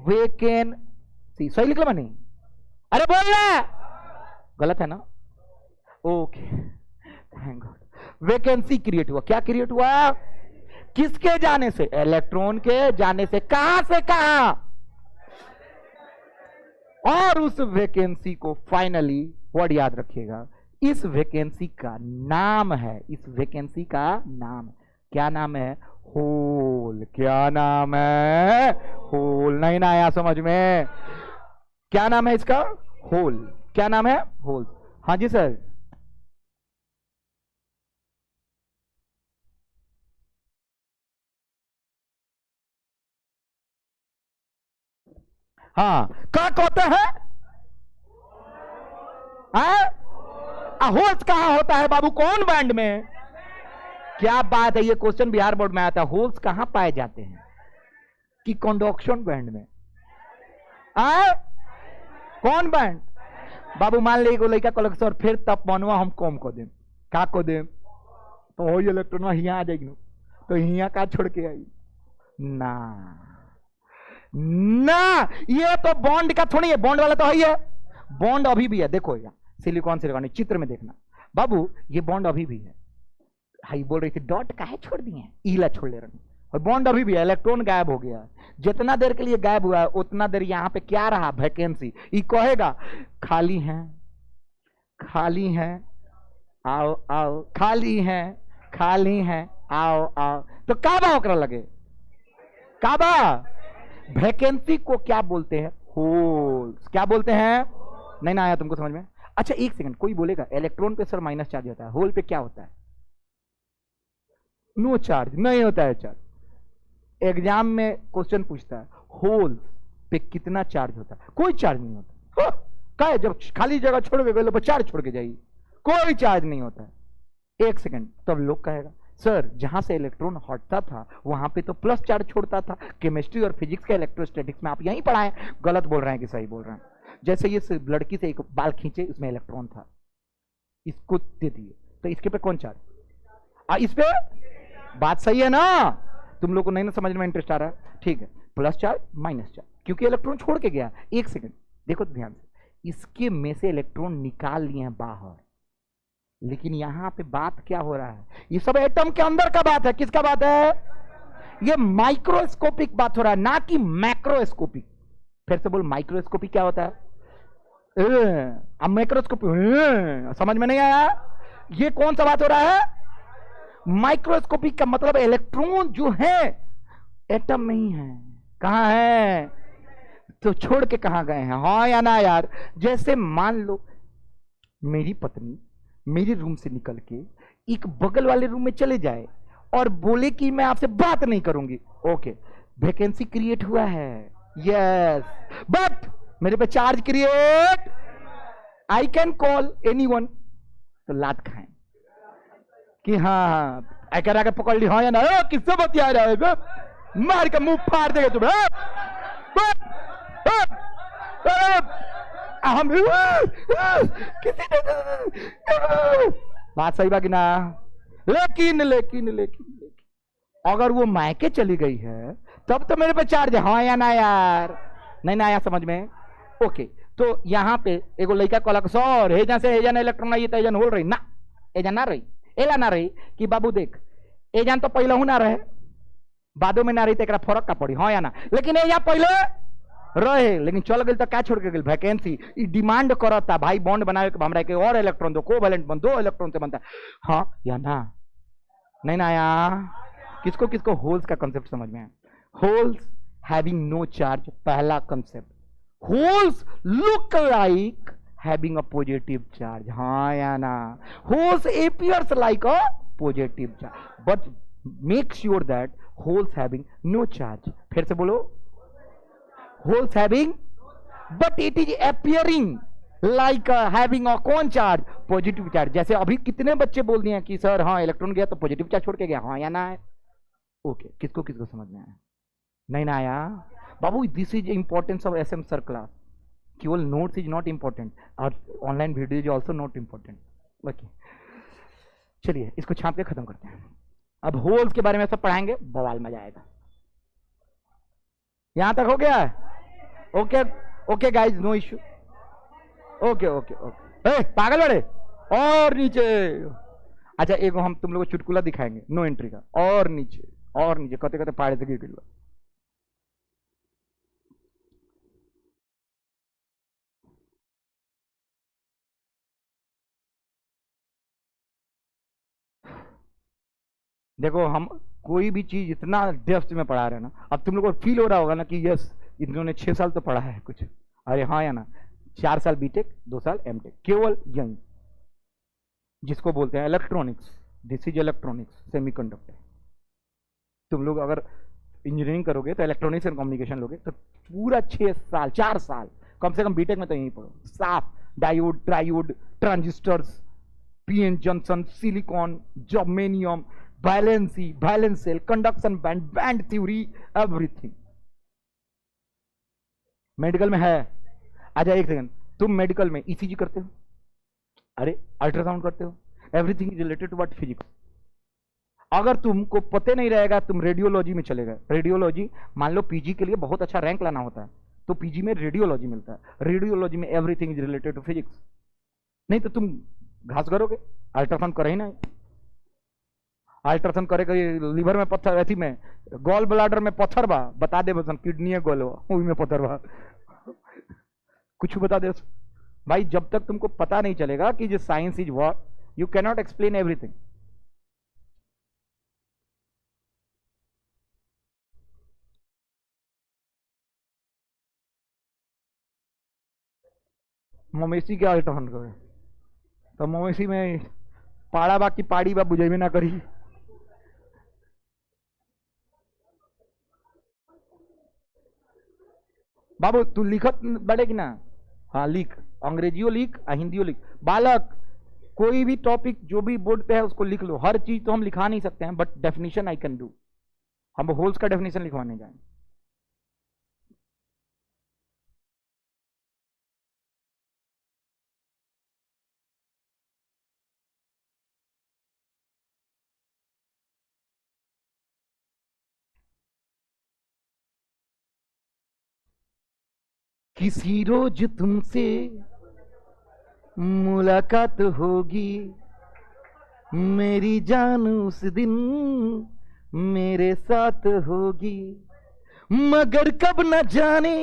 वेकेंसी। सही लिख लो मैंने? अरे बोल रहा गलत है ना? Okay, thank God. Vacancy create हुआ। क्या क्रिएट हुआ? किसके जाने से? इलेक्ट्रॉन के जाने से। कहां से कहां? और उस वैकेंसी को फाइनली वर्ड याद रखिएगा, इस वैकेंसी का नाम है, इस वैकेंसी का नाम क्या नाम है? होल। क्या नाम है? होल। नहीं ना आया समझ में? क्या नाम है इसका? होल। क्या नाम है? होल। हाँ जी सर। हाँ, क्या कहते हैं? होल्स कहां होता है बाबू? कौन बैंड में? क्या बात है, ये क्वेश्चन बिहार बोर्ड में आता है। होल्स कहां पाए जाते हैं? कि कंडक्शन बैंड में। कौन बैंड? बाबू मान ली लड़का कलक सर फिर तब बनवा हम कम को दें। का को दें? तो हो इलेक्ट्रॉन हिया आ जाएगी, तो हिया का छोड़ के आई ना ना। ये तो बॉन्ड का थोड़ी है, बॉन्ड वाला तो है ही है। बॉन्ड अभी भी है, देखो यार सिलिकॉन सिलिकॉन चित्र में देखना बाबू, ये बॉन्ड अभी भी है। हाई बोल रही थी डॉट काहे छोड़ दिए, ईला छोड़ ले रहे, और बॉन्ड अभी भी है। इलेक्ट्रॉन गायब हो गया। जितना देर के लिए गायब हुआ है उतना देर यहां पे क्या रहा? वैकेंसी। ये कहेगा खाली है, खाली है, आओ आओ, खाली है, खाली है, आओ आओ। तो काबा ओकरा लगे? काबा। वैकेंसी को क्या बोलते हैं? होल्स। क्या बोलते हैं? नहीं ना आया तुमको समझ में? अच्छा एक सेकंड, कोई बोलेगा इलेक्ट्रॉन पे सर माइनस चार्ज होता है, होल पे क्या होता है? No charge. नहीं होता है चार्ज। एग्जाम में क्वेश्चन पूछता है होल पे कितना चार्ज होता है? कोई चार्ज नहीं होता। क्या है, जब खाली जगह छोड़ के चार्ज छोड़ के जाइए, कोई चार्ज नहीं होता है। एक सेकंड, तब लोग कहेगा सर जहां से इलेक्ट्रॉन हटता था वहां पे तो प्लस चार्ज छोड़ता था। केमिस्ट्री और फिजिक्स के इलेक्ट्रोस्टैटिक्स में आप यहीं पढ़ाएं। गलत बोल रहे हैं कि सही बोल रहे हैं? जैसे ये लड़की से एक बाल खींचे, इसमें इलेक्ट्रॉन था, इसको दे दिए, तो इसके पे कौन चार्ज? इस पे। बात सही है ना? तुम लोग को नहीं ना समझ में इंटरेस्ट आ रहा है? ठीक है, प्लस चार्ज माइनस चार्ज, क्योंकि इलेक्ट्रॉन छोड़ के गया। एक सेकंड देखो ध्यान से, इसके में से इलेक्ट्रॉन निकाल लिए हैं बाहर, लेकिन यहां पे बात क्या हो रहा है? ये सब एटम के अंदर का बात है। किसका बात है? ये माइक्रोस्कोपिक बात हो रहा है, ना कि मैक्रोस्कोपिक। फिर से बोल, माइक्रोस्कोपिक क्या होता है? अब माइक्रोस्कोपिक समझ में नहीं आया? ये कौन सा बात हो रहा है? माइक्रोस्कोपिक का मतलब इलेक्ट्रॉन जो है एटम में ही है। कहां है? तो छोड़ के कहां गए हैं? हाँ या ना यार? जैसे मान लो मेरी पत्नी मेरे रूम से निकल के एक बगल वाले रूम में चले जाए और बोले कि मैं आपसे बात नहीं करूंगी। ओके, वैकेंसी क्रिएट हुआ है, यस, बट मेरे पे charge create, I can call anyone. तो लात खाएं कि हाँ आकर आकर पकड़ ली, हाँ या ना? किससे बतिया रहा है? मार के मुंह फाड़ देगा तुम्हें। हम बात सही बात ना? लेकिन लेकिन लेकिन अगर वो मायके चली गई है तब तो मेरे पे चार्ज है, हाँ या ना यार? नहीं ना आया समझ में? ओके, तो यहाँ पे एगो लड़का कहलक सर हेजा से हेजा इलेक्ट्रॉन आई तो एजन हो रही ना, एजन ना रही, एला ना रही कि बाबू देख एजन तो पहले ना रहे, बादों में ना रही, तो फर्क का पड़ी, हाँ या ना? लेकिन एजा पहले रहे, लेकिन चल गई तो क्या छोड़ के गई? वैकेंसी। डिमांड करता भाई बॉन्ड बनाए हमरा के और इलेक्ट्रॉन दो, कोवैलेंट बन, 2 इलेक्ट्रॉन से बनता है, हाँ या ना? नहीं ना आया? किसको किसको होल्स का कंसेप्ट समझ में है? होल्स हैविंग नो चार्ज, पहला concept. Holes look like having a positive charge, हाँ या ना? Holes appears like a positive charge, but make sure that holes having no charge, फिर से बोलो, holes having but it is appearing like having a कौन charge, positive charge. जैसे अभी कितने बच्चे बोल दिए कि सर हाँ इलेक्ट्रॉन गया तो पॉजिटिव चार्ज छोड़ के गया, हाँ या ना है? ओके, किसको किसको समझ में आया? नहीं ना आया बाबू, this is importance of SM sir class. केवल नोट्स इज नॉट इंपॉर्टेंट और online video is also not important. Okay चलिए इसको छाप के खत्म करते हैं। अब होल्स के बारे में सब पढ़ाएंगे, बवाल मजा आएगा। यहां तक हो गया? Okay okay guys, no issue. Okay okay okay, पागल बड़े, और नीचे। अच्छा एक हम तुम लोग को चुटकुला दिखाएंगे, नो एंट्री का, और नीचे, और नीचे कहते कहते पहाड़ से गिर गया। देखो हम कोई भी चीज इतना डेप्थ में पढ़ा रहे हैं ना, अब तुम लोग को फील हो रहा होगा ना कि यस इन्होंने 6 साल तो पढ़ा है कुछ। अरे हाँ या ना, 4 साल बीटेक, 2 साल एमटेक, केवल यही, जिसको बोलते हैं electronics. This is electronics semiconductor. तुम लोग अगर इंजीनियरिंग करोगे तो इलेक्ट्रॉनिक्स एंड कम्युनिकेशन लोगे तो पूरा 6 साल, 4 साल कम से कम बीटेक में तो यही पढ़ो, साफ diode, triode, transistors, PN junction, silicon, germanium, valency, valence shell, conduction band, band theory, everything medical में है। अच्छा एक सेकंड, तुम मेडिकल में ईसीजी करते हो, अरे अल्ट्रासाउंड करते हो, everything is related to what, physics. अगर तुमको पते नहीं रहेगा, तुम रेडियोलॉजी में चले गए, रेडियोलॉजी मान लो पीजी के लिए बहुत अच्छा रैंक लाना होता है तो पीजी में रेडियोलॉजी मिलता है, रेडियोलॉजी में everything is related to physics. नहीं तो तुम घास करोगे, अल्ट्रासाउंड करे ही नहीं, अल्ट्रासाउंड करेगा लीवर में पत्थर, अथी में गॉल ब्लाडर में पत्थर बा, बता दे बस किडनी गोल में पत्थर बा, कुछ बता दे भाई। जब तक तुमको पता नहीं चलेगा कि जो science is what, you can not explain everything. मवेशी के अल्ट्रासाउंड करे तो मवेशी में पाड़ा बा की पाड़ी बा बुझेबे ना करी। बाबू तू लिखत बड़े कि ना? हाँ लिख, अंग्रेजियो लिख हिंदियो लिख। बालक कोई भी टॉपिक जो भी बोर्ड पे है उसको लिख लो, हर चीज तो हम लिखा नहीं सकते हैं but definition I can do. हम होल्स का डेफिनेशन लिखवाने जाएंगे। किसी रोज तुमसे मुलाकात होगी, मेरी जान उस दिन मेरे साथ होगी, मगर कब न जाने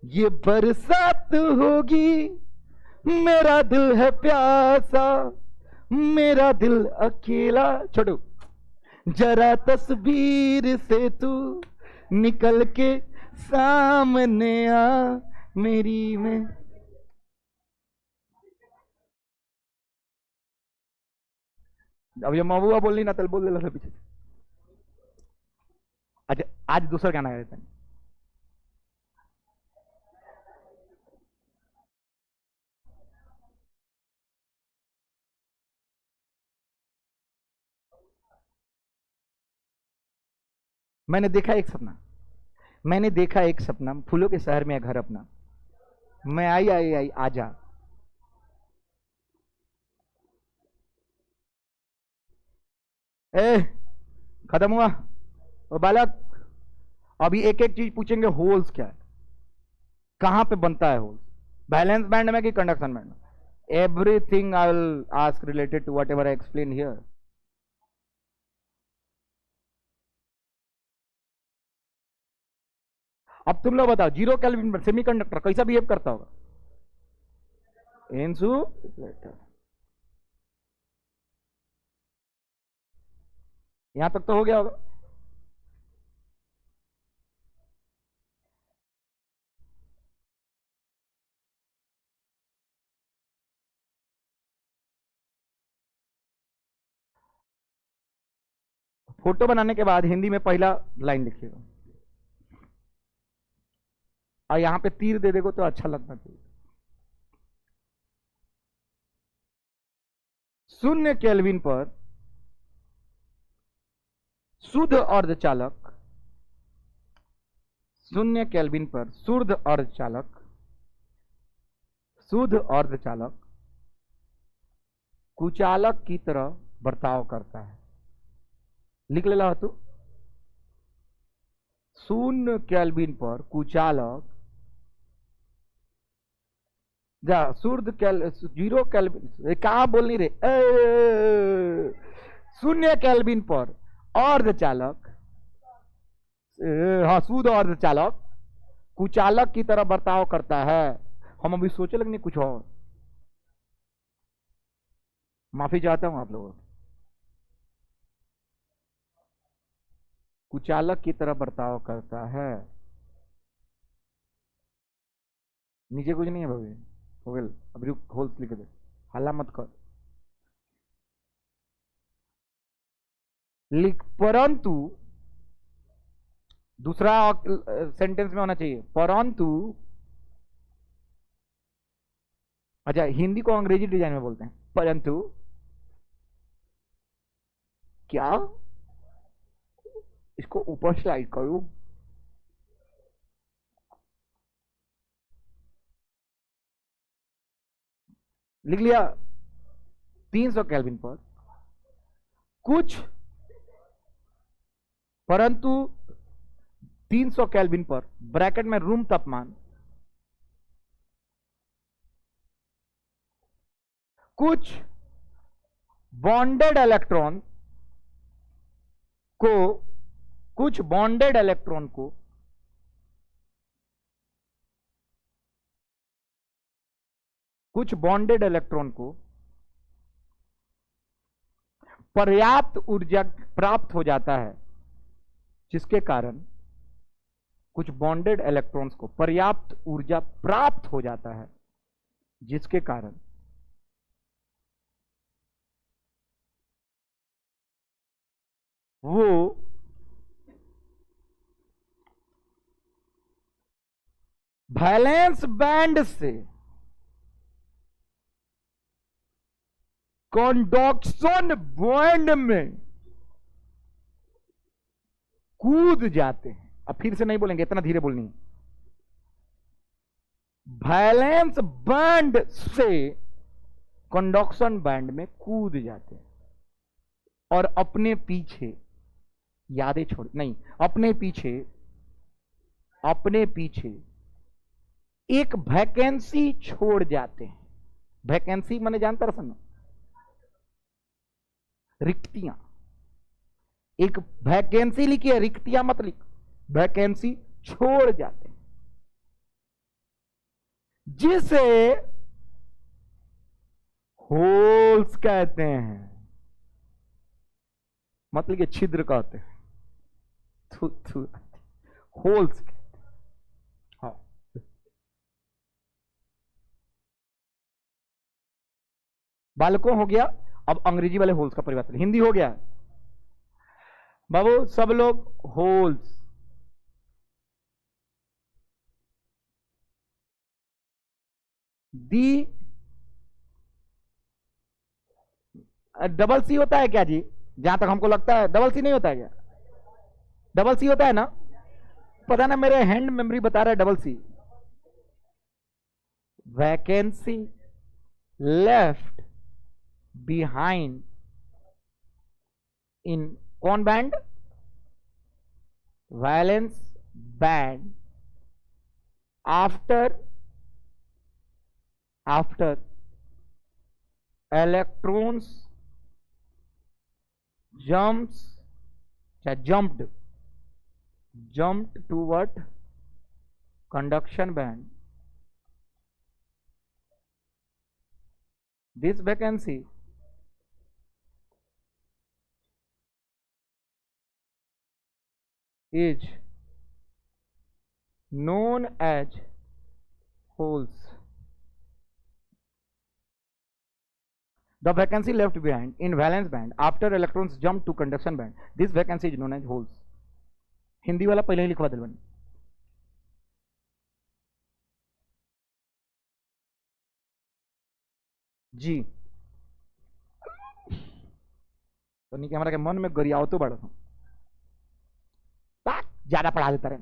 ये बरसात होगी, मेरा दिल है प्यासा, मेरा दिल अकेला। छोड़ो, जरा तस्वीर से तू निकल के सामने आ मेरी में। अब ये महुआ बोल रही ना, तल बोल दे पीछे। अच्छा आज दूसरा गाना गाते हैं। मैंने देखा एक सपना, मैंने देखा एक सपना, फूलों के शहर में है घर अपना, मैं आई आई आई आजा। ए खत्म हुआ? ओ बालक, अभी एक एक चीज पूछेंगे, होल्स क्या है, कहां पे बनता है होल्स, बैलेंस बैंड में कि कंडक्शन बैंड में, everything I will ask related to whatever I explain here. अब तुम लोग बताओ, जीरो केल्विन पर सेमीकंडक्टर कैसा बिहेव करता होगा? इंसुलेटर। यहां तक तो हो गया होगा। फोटो बनाने के बाद हिंदी में पहला लाइन लिखिएगा, और यहां पे तीर दे देगो तो अच्छा लगना चाहिए। शून्य केल्विन पर शुद्ध अर्धचालक, शून्य केल्विन पर शुद्ध अर्धचालक, शुद्ध अर्धचालक कुचालक की तरह बर्ताव करता है। लिख लेला तू, शून्य केल्विन पर कुचालक, जा शुद्ध जीरो केल्विन कहा बोल नहीं रहे, शून्य केल्विन पर अर्धचालक, हाँ शुद्ध अर्धचालक कुचालक की तरह बर्ताव करता है। हम अभी सोचे लगने कुछ और, माफी चाहता हूं आप लोगों, कुचालक की तरह बर्ताव करता है। नीचे कुछ नहीं है भाभी, हो गया अभी होल्स लिख दे, हल्ला मत कर। लिख परंतु, दूसरा सेंटेंस में होना चाहिए परंतु, अच्छा हिंदी को अंग्रेजी डिजाइन में बोलते हैं, परंतु क्या, इसको ऊपर स्लाइड करूं, लिख लिया 300 केल्विन पर कुछ, परंतु 300 केल्विन पर ब्रैकेट में रूम तापमान कुछ बॉन्डेड इलेक्ट्रॉन को, कुछ बॉन्डेड इलेक्ट्रॉन को कुछ बॉन्डेड इलेक्ट्रॉन को पर्याप्त ऊर्जा प्राप्त हो जाता है, जिसके कारण कुछ बॉन्डेड इलेक्ट्रॉन्स को पर्याप्त ऊर्जा प्राप्त हो जाता है, जिसके कारण वो वैलेंस बैंड से कंडक्शन बैंड में कूद जाते हैं। अब फिर से नहीं बोलेंगे, इतना धीरे बोलनी, वैलेंस बैंड से कंडक्शन बैंड में कूद जाते हैं और अपने पीछे यादें छोड़, नहीं अपने पीछे एक वैकेंसी छोड़ जाते हैं। वैकेंसी मैंने जानता रहा, रिक्तियां, एक वैकेंसी लिखी है, रिक्तियां मत लिख, वैकेंसी छोड़ जाते हैं, जिसे होल्स कहते हैं, मत लिखिए छिद्र कहते हैं, होल्स कहते हैं। हाँ बालकों हो गया, अब अंग्रेजी वाले होल्स का परिवर्तन हिंदी हो गया बाबू, सब लोग होल्स, दी डबल सी होता है क्या जी, जहां तक हमको लगता है डबल सी नहीं होता है क्या, डबल सी होता है ना, पता ना मेरे हैंड मेमोरी बता रहा है double C. Vacancy left behind in कौन band, valence band, after electrons jumped toward conduction band. This vacancy is known as holes. The vacancy left behind in valence band after electrons jump to conduction band, this vacancy is known as holes. Hindi वाला पहले ही लिखवा दिलवन जी। तो नहीं कि हमारा के मन में गरियाओ तो बड़ा था, ज्यादा पढ़ा देता रहे,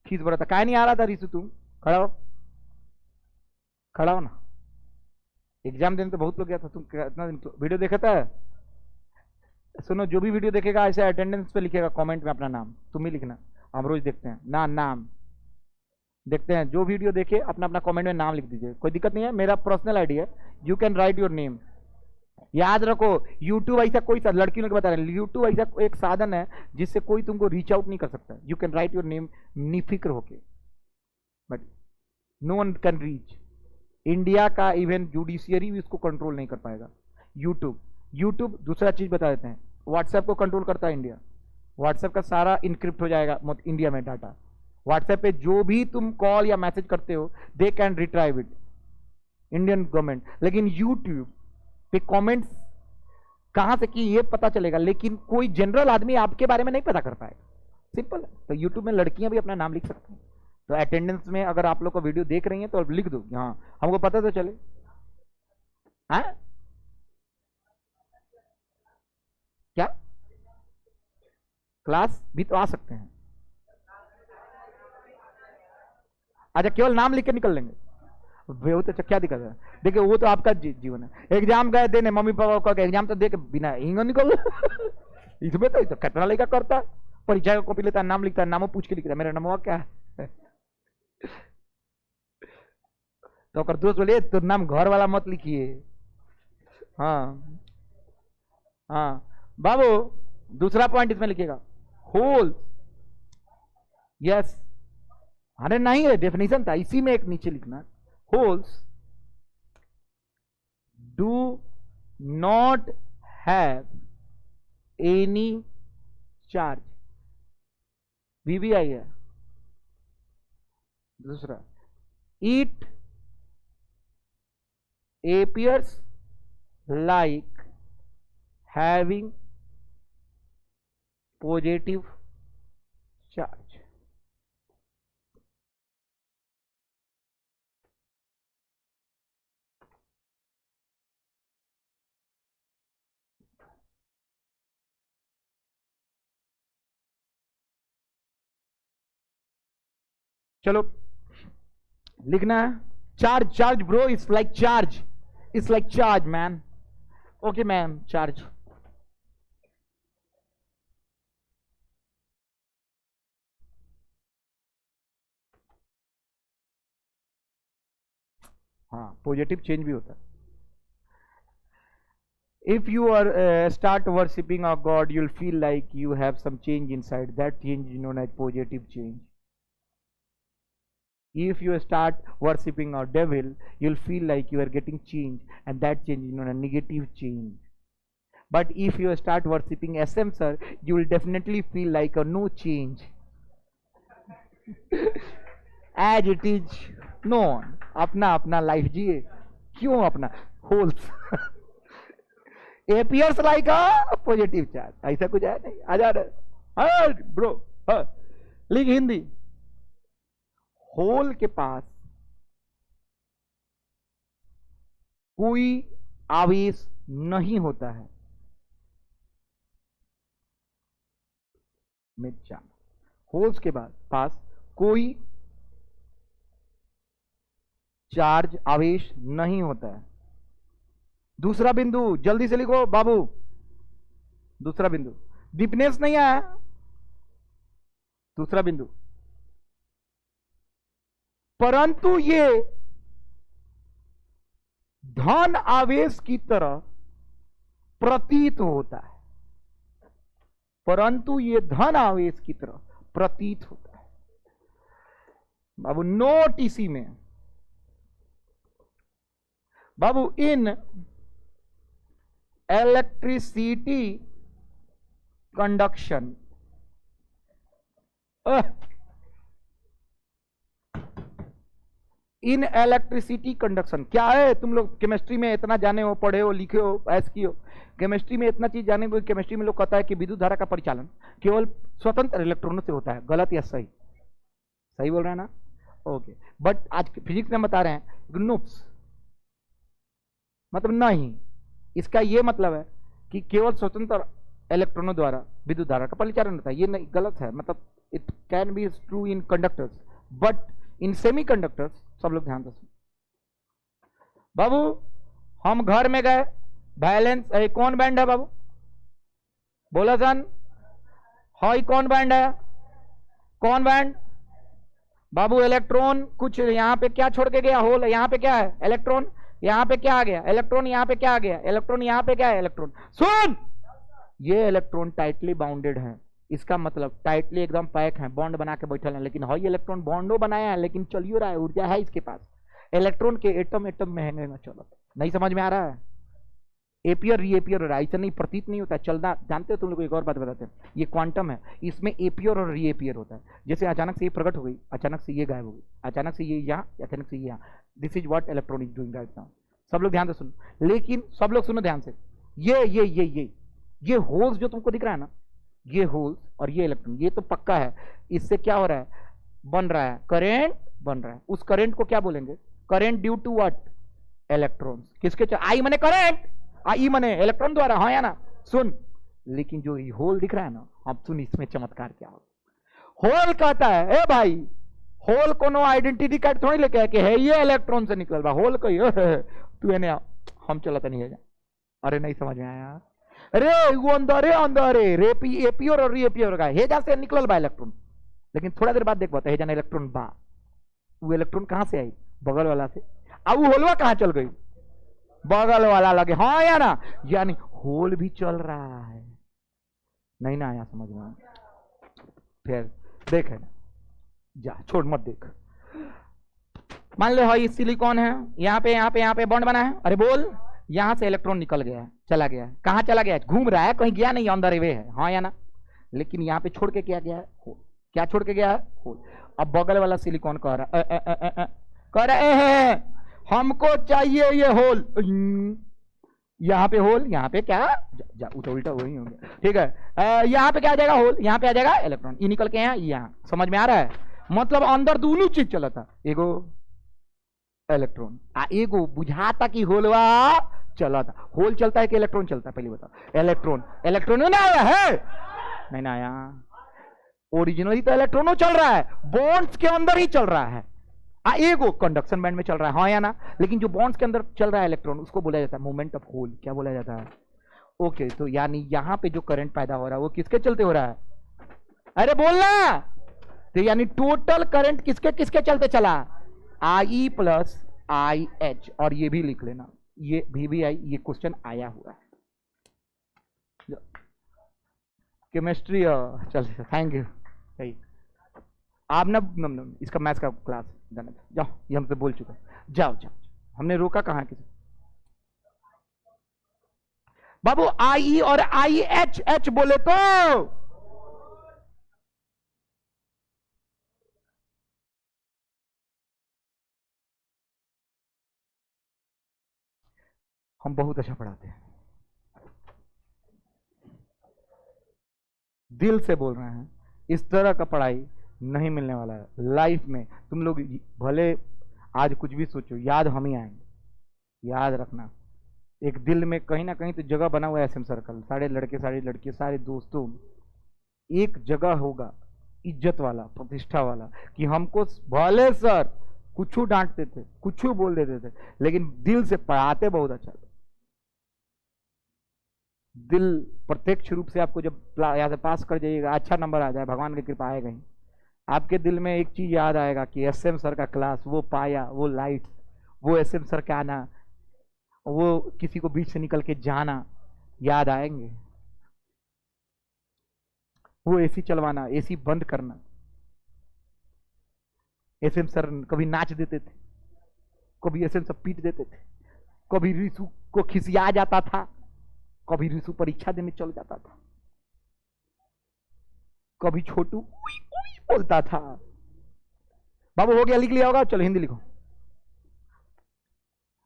फीस बढ़ा था, क्या नहीं आ रहा था रिसु, तुम खड़ा हो, खड़ा हो ना। एग्जाम देने तो बहुत लोग गया था, तुम इतना दिन वीडियो देखा था। सुनो, जो भी वीडियो देखेगा ऐसे अटेंडेंस पे लिखेगा कमेंट में अपना नाम, तुम ही लिखना, हम रोज देखते हैं ना, नाम देखते हैं। जो वीडियो देखे अपना अपना कमेंट में नाम लिख दीजिए, कोई दिक्कत नहीं है, मेरा पर्सनल आईडी है, you can write your name. याद रखो, यूट्यूब ऐसा कोई लड़की लोग बता रहे हैं, यूट्यूब ऐसा एक साधन है जिससे कोई तुमको रीच आउट नहीं कर सकता। You can write your name निफिक्र होके, but no one can reach. India का इवन जुडिशियरी भी उसको कंट्रोल नहीं कर पाएगा। यूट्यूब दूसरा चीज बता देते हैं, व्हाट्सएप को कंट्रोल करता है इंडिया। व्हाट्सएप का सारा इनक्रिप्ट हो जाएगा इंडिया में डाटा। व्हाट्सएप पे जो भी तुम कॉल या मैसेज करते हो, they can retrieve it, Indian government. लेकिन यूट्यूब पे कमेंट्स कहां से कि ये पता चलेगा, लेकिन कोई जनरल आदमी आपके बारे में नहीं पता कर पाएगा। सिंपल है। तो यूट्यूब में लड़कियां भी अपना नाम लिख सकती हैं। तो अटेंडेंस में अगर आप लोग को वीडियो देख रही हैं तो लिख दो, हाँ हमको पता तो चले। हाँ क्या क्लास भी तो आ सकते हैं? अच्छा, केवल नाम लिख के निकल लेंगे, वो तो क्या दिक्कत है? देखिए वो तो आपका जीवन है। एग्जाम गए देने, मम्मी पापा का एग्जाम तो दे के बिना हिंगो निकल इसमें तो कितना लड़का करता, परीक्षा का कॉपी लेता है, नाम लिखता है, नामों पूछ के लिखता है, मेरा नाम क्या है तो अगर दोस्त बोले तो नाम घर वाला मत लिखिए। हाँ हाँ बाबू, दूसरा पॉइंट इसमें लिखिएगा, होल। यस, अरे नहीं है, डेफिनेशन था, इसी में एक नीचे लिखना, holes do not have any charge। VBI है। दूसरा, it appears like having positive charge। चलो लिखना है, charge bro, it's like charge man. Okay ma'am, charge. हाँ, पॉजिटिव चेंज भी होता है। If you are start worshipping a god, you'll feel like you have some change inside. That change is known as positive change. If you start worshipping a devil, you'll feel like you are getting change, and that change is known as negative change. But if you start worshipping SM sir, you will definitely feel like a no change as it is known। अपना अपना life जिए, क्यों अपना holes appears like a positive charge, ऐसा कुछ है नहीं। आजा ब्रो, लिख हिंदी, होल के पास कोई आवेश नहीं होता है। होल्स के पास कोई चार्ज आवेश नहीं होता है। दूसरा बिंदु जल्दी से लिखो बाबू, दूसरा बिंदु, दीपनेश नहीं आया। दूसरा बिंदु, परंतु ये धन आवेश की तरह प्रतीत होता है। परंतु ये धन आवेश की तरह प्रतीत होता है। बाबू नोट इसी में, बाबू in electricity conduction, in electricity conduction क्या है? तुम लोग केमिस्ट्री में इतना जाने हो, पढ़े हो, लिखे हो, ऐस की हो, केमिस्ट्री में इतना चीज जाने को, केमिस्ट्री में लोग कहता है कि विद्युत धारा का परिचालन केवल स्वतंत्र इलेक्ट्रॉनों से होता है। गलत या सही? सही बोल रहे हैं ना? ओके। बट आज फिजिक्स में बता रहे हैं नुप्स, मतलब नहीं, इसका ये मतलब है कि केवल स्वतंत्र इलेक्ट्रॉनों द्वारा विद्युत धारा का परिचालन होता है। ये नहीं, गलत है। मतलब it can be true in conductors but in semi conductors, सब लोग ध्यान से बाबू, हम घर में गए, बैलेंस कौन बैंड है बाबू? बोला सन, हाई कौन बैंड है? कौन बैंड बाबू? इलेक्ट्रॉन कुछ यहां पे क्या छोड़ के गया? होल। यहां पे क्या है? इलेक्ट्रॉन। यहां पे क्या आ गया? इलेक्ट्रॉन। यहां पे क्या आ गया? इलेक्ट्रॉन। यहां पे क्या है? इलेक्ट्रॉन। सुन, ये इलेक्ट्रॉन टाइटली बाउंडेड है, इसका मतलब टाइटली एकदम पैक है, बॉन्ड बना के बैठल है। लेकिन हाई इलेक्ट्रॉन बॉन्डो बनाया है, लेकिन चलियो रहा है, ऊर्जा है इसके पास। इलेक्ट्रॉन के एटम एटम में हैंगेगा। चलो, नहीं समझ में आ रहा है? एपियर रीएपियर हो रहा है, ऐसा नहीं प्रतीत नहीं होता है, चलना। जानते हो तुम लोग, एक और बात बताते हैं, ये क्वांटम है, इसमें एपियर और रीएपियर होता है। जैसे अचानक से ये प्रकट हो गई, अचानक से ये गायब हो गई, अचानक से ये यहाँ, अचानक से ये यहाँ। This is what electron is doing right now. सब लोग ध्यान से सुनो, लेकिन सब लोग सुनो ध्यान से। ये होल्स जो तुमको दिख रहा है ना, ये होल्स और ये इलेक्ट्रॉन, ये तो पक्का है। इससे क्या हो रहा है? बन रहा है करेंट, बन रहा है। उस करंट को क्या बोलेंगे? Current due to what? Electrons. किसके? आई मने करंट, आई मने इलेक्ट्रॉन द्वारा, हाँ या ना? सुन, लेकिन जो ये होल दिख रहा है ना, अब सुन इसमें चमत्कार क्या हो। होल कहता है, ए भाई, होल को नो आइडेंटिटी कार्ड थोड़ी लेके है कि है ये इलेक्ट्रॉन से निकल रहा। होल कही तू एने हम चलाता नहीं है। अरे नहीं समझ में आया? अरे वो अंदर एपियर और रीएपियर का हेजा से निकलल बा इलेक्ट्रॉन, लेकिन थोड़ा देर बाद देख पाता हेजा इलेक्ट्रॉन बा। वो इलेक्ट्रॉन कहां से आई? बगल वाला से। अब वो होलवा कहां चल गई? बगल वाला लगे, हाँ या ना? यानी होल भी चल रहा है। नहीं ना आया समझ में? फिर देख है, जा छोड़ मत देख। मान ले ये सिलिकॉन है, यहाँ पे बॉन्ड बना है। अरे बोल, यहां से इलेक्ट्रॉन निकल गया है, चला गया है। कहां चला गया है? घूम रहा है, कहीं गया नहीं, अंदर वे है, हाँ या ना? लेकिन यहाँ पे छोड़ के क्या गया है? होल। क्या छोड़ के गया है? होल। अब बगल वाला सिलिकॉन कह रहा है हमको चाहिए ये होल। यहाँ पे होल, यहाँ पे क्या? उल्टा वही हो गया, ठीक है। यहाँ पे क्या आ जाएगा? होल। यहाँ पे आ जाएगा इलेक्ट्रॉन। ये निकल के यहाँ। समझ में आ रहा है? मतलब अंदर दोनों चीज चला था, एगो इलेक्ट्रॉन एगो बुझाता कि होलवा चला था। होल चलता है कि इलेक्ट्रॉन चलता है? पहले बताओ। इलेक्ट्रॉन। इलेक्ट्रॉन ना आया है? नहीं ना आया। ओरिजिनली तो इलेक्ट्रॉनों चल रहा है, बॉन्ड्स के अंदर ही चल रहा है। एगो कंडक्शन बैंड में चल रहा है, हाँ या ना? लेकिन जो बॉन्ड्स के अंदर चल रहा है इलेक्ट्रॉन, उसको बोला जाता है मोमेंट ऑफ होल। क्या बोला जाता है? ओके, तो यानी यहां पे जो करंट पैदा हो रहा है वो किसके चलते हो रहा है? अरे बोलना। तो यानी टोटल करंट किसके किसके चलते चला? आई प्लस आई एच। और ये भी लिख लेना, ये भी आई, ये क्वेश्चन आया हुआ है केमिस्ट्री। चल, थैंक यू। सही, आप ना इसका मैथ्स का क्लास जाना, जाओ, ये हमसे बोल चुका। जाओ जाओ, हमने रोका कहां किसे? बाबू आई और आई एच, एच बोले तो हम बहुत अच्छा पढ़ाते हैं, दिल से बोल रहे हैं। इस तरह का पढ़ाई नहीं मिलने वाला है लाइफ में। तुम लोग भले आज कुछ भी सोचो, याद हम ही आएंगे। याद रखना, एक दिल में कहीं ना कहीं तो जगह बना हुआ है एसएम सर्कल। सारे लड़के, सारी लड़के, सारे दोस्तों, एक जगह होगा इज्जत वाला, प्रतिष्ठा वाला, कि हमको भले सर कुछ डांटते थे, कुछ बोल देते थे, लेकिन दिल से पढ़ाते बहुत अच्छा। दिल प्रत्यक्ष रूप से आपको जब यहाँ से पास कर जाइएगा, अच्छा नंबर आ जाए, भगवान की कृपा आएगा ही, आपके दिल में एक चीज याद आएगा कि एसएम सर का क्लास, वो पाया, वो लाइट, वो एसएम सर का आना, वो किसी को बीच से निकल के जाना याद आएंगे। वो एसी चलवाना, एसी बंद करना। एसएम सर कभी नाच देते थे, कभी एसएम सर पीट देते थे, कभी रिसु को खिसिया जाता था, कभी रिसु परीक्षा देने चल जाता था, कभी छोटू बोलता था। बाबू हो गया, लिख लिया होगा? चलो हिंदी लिखो।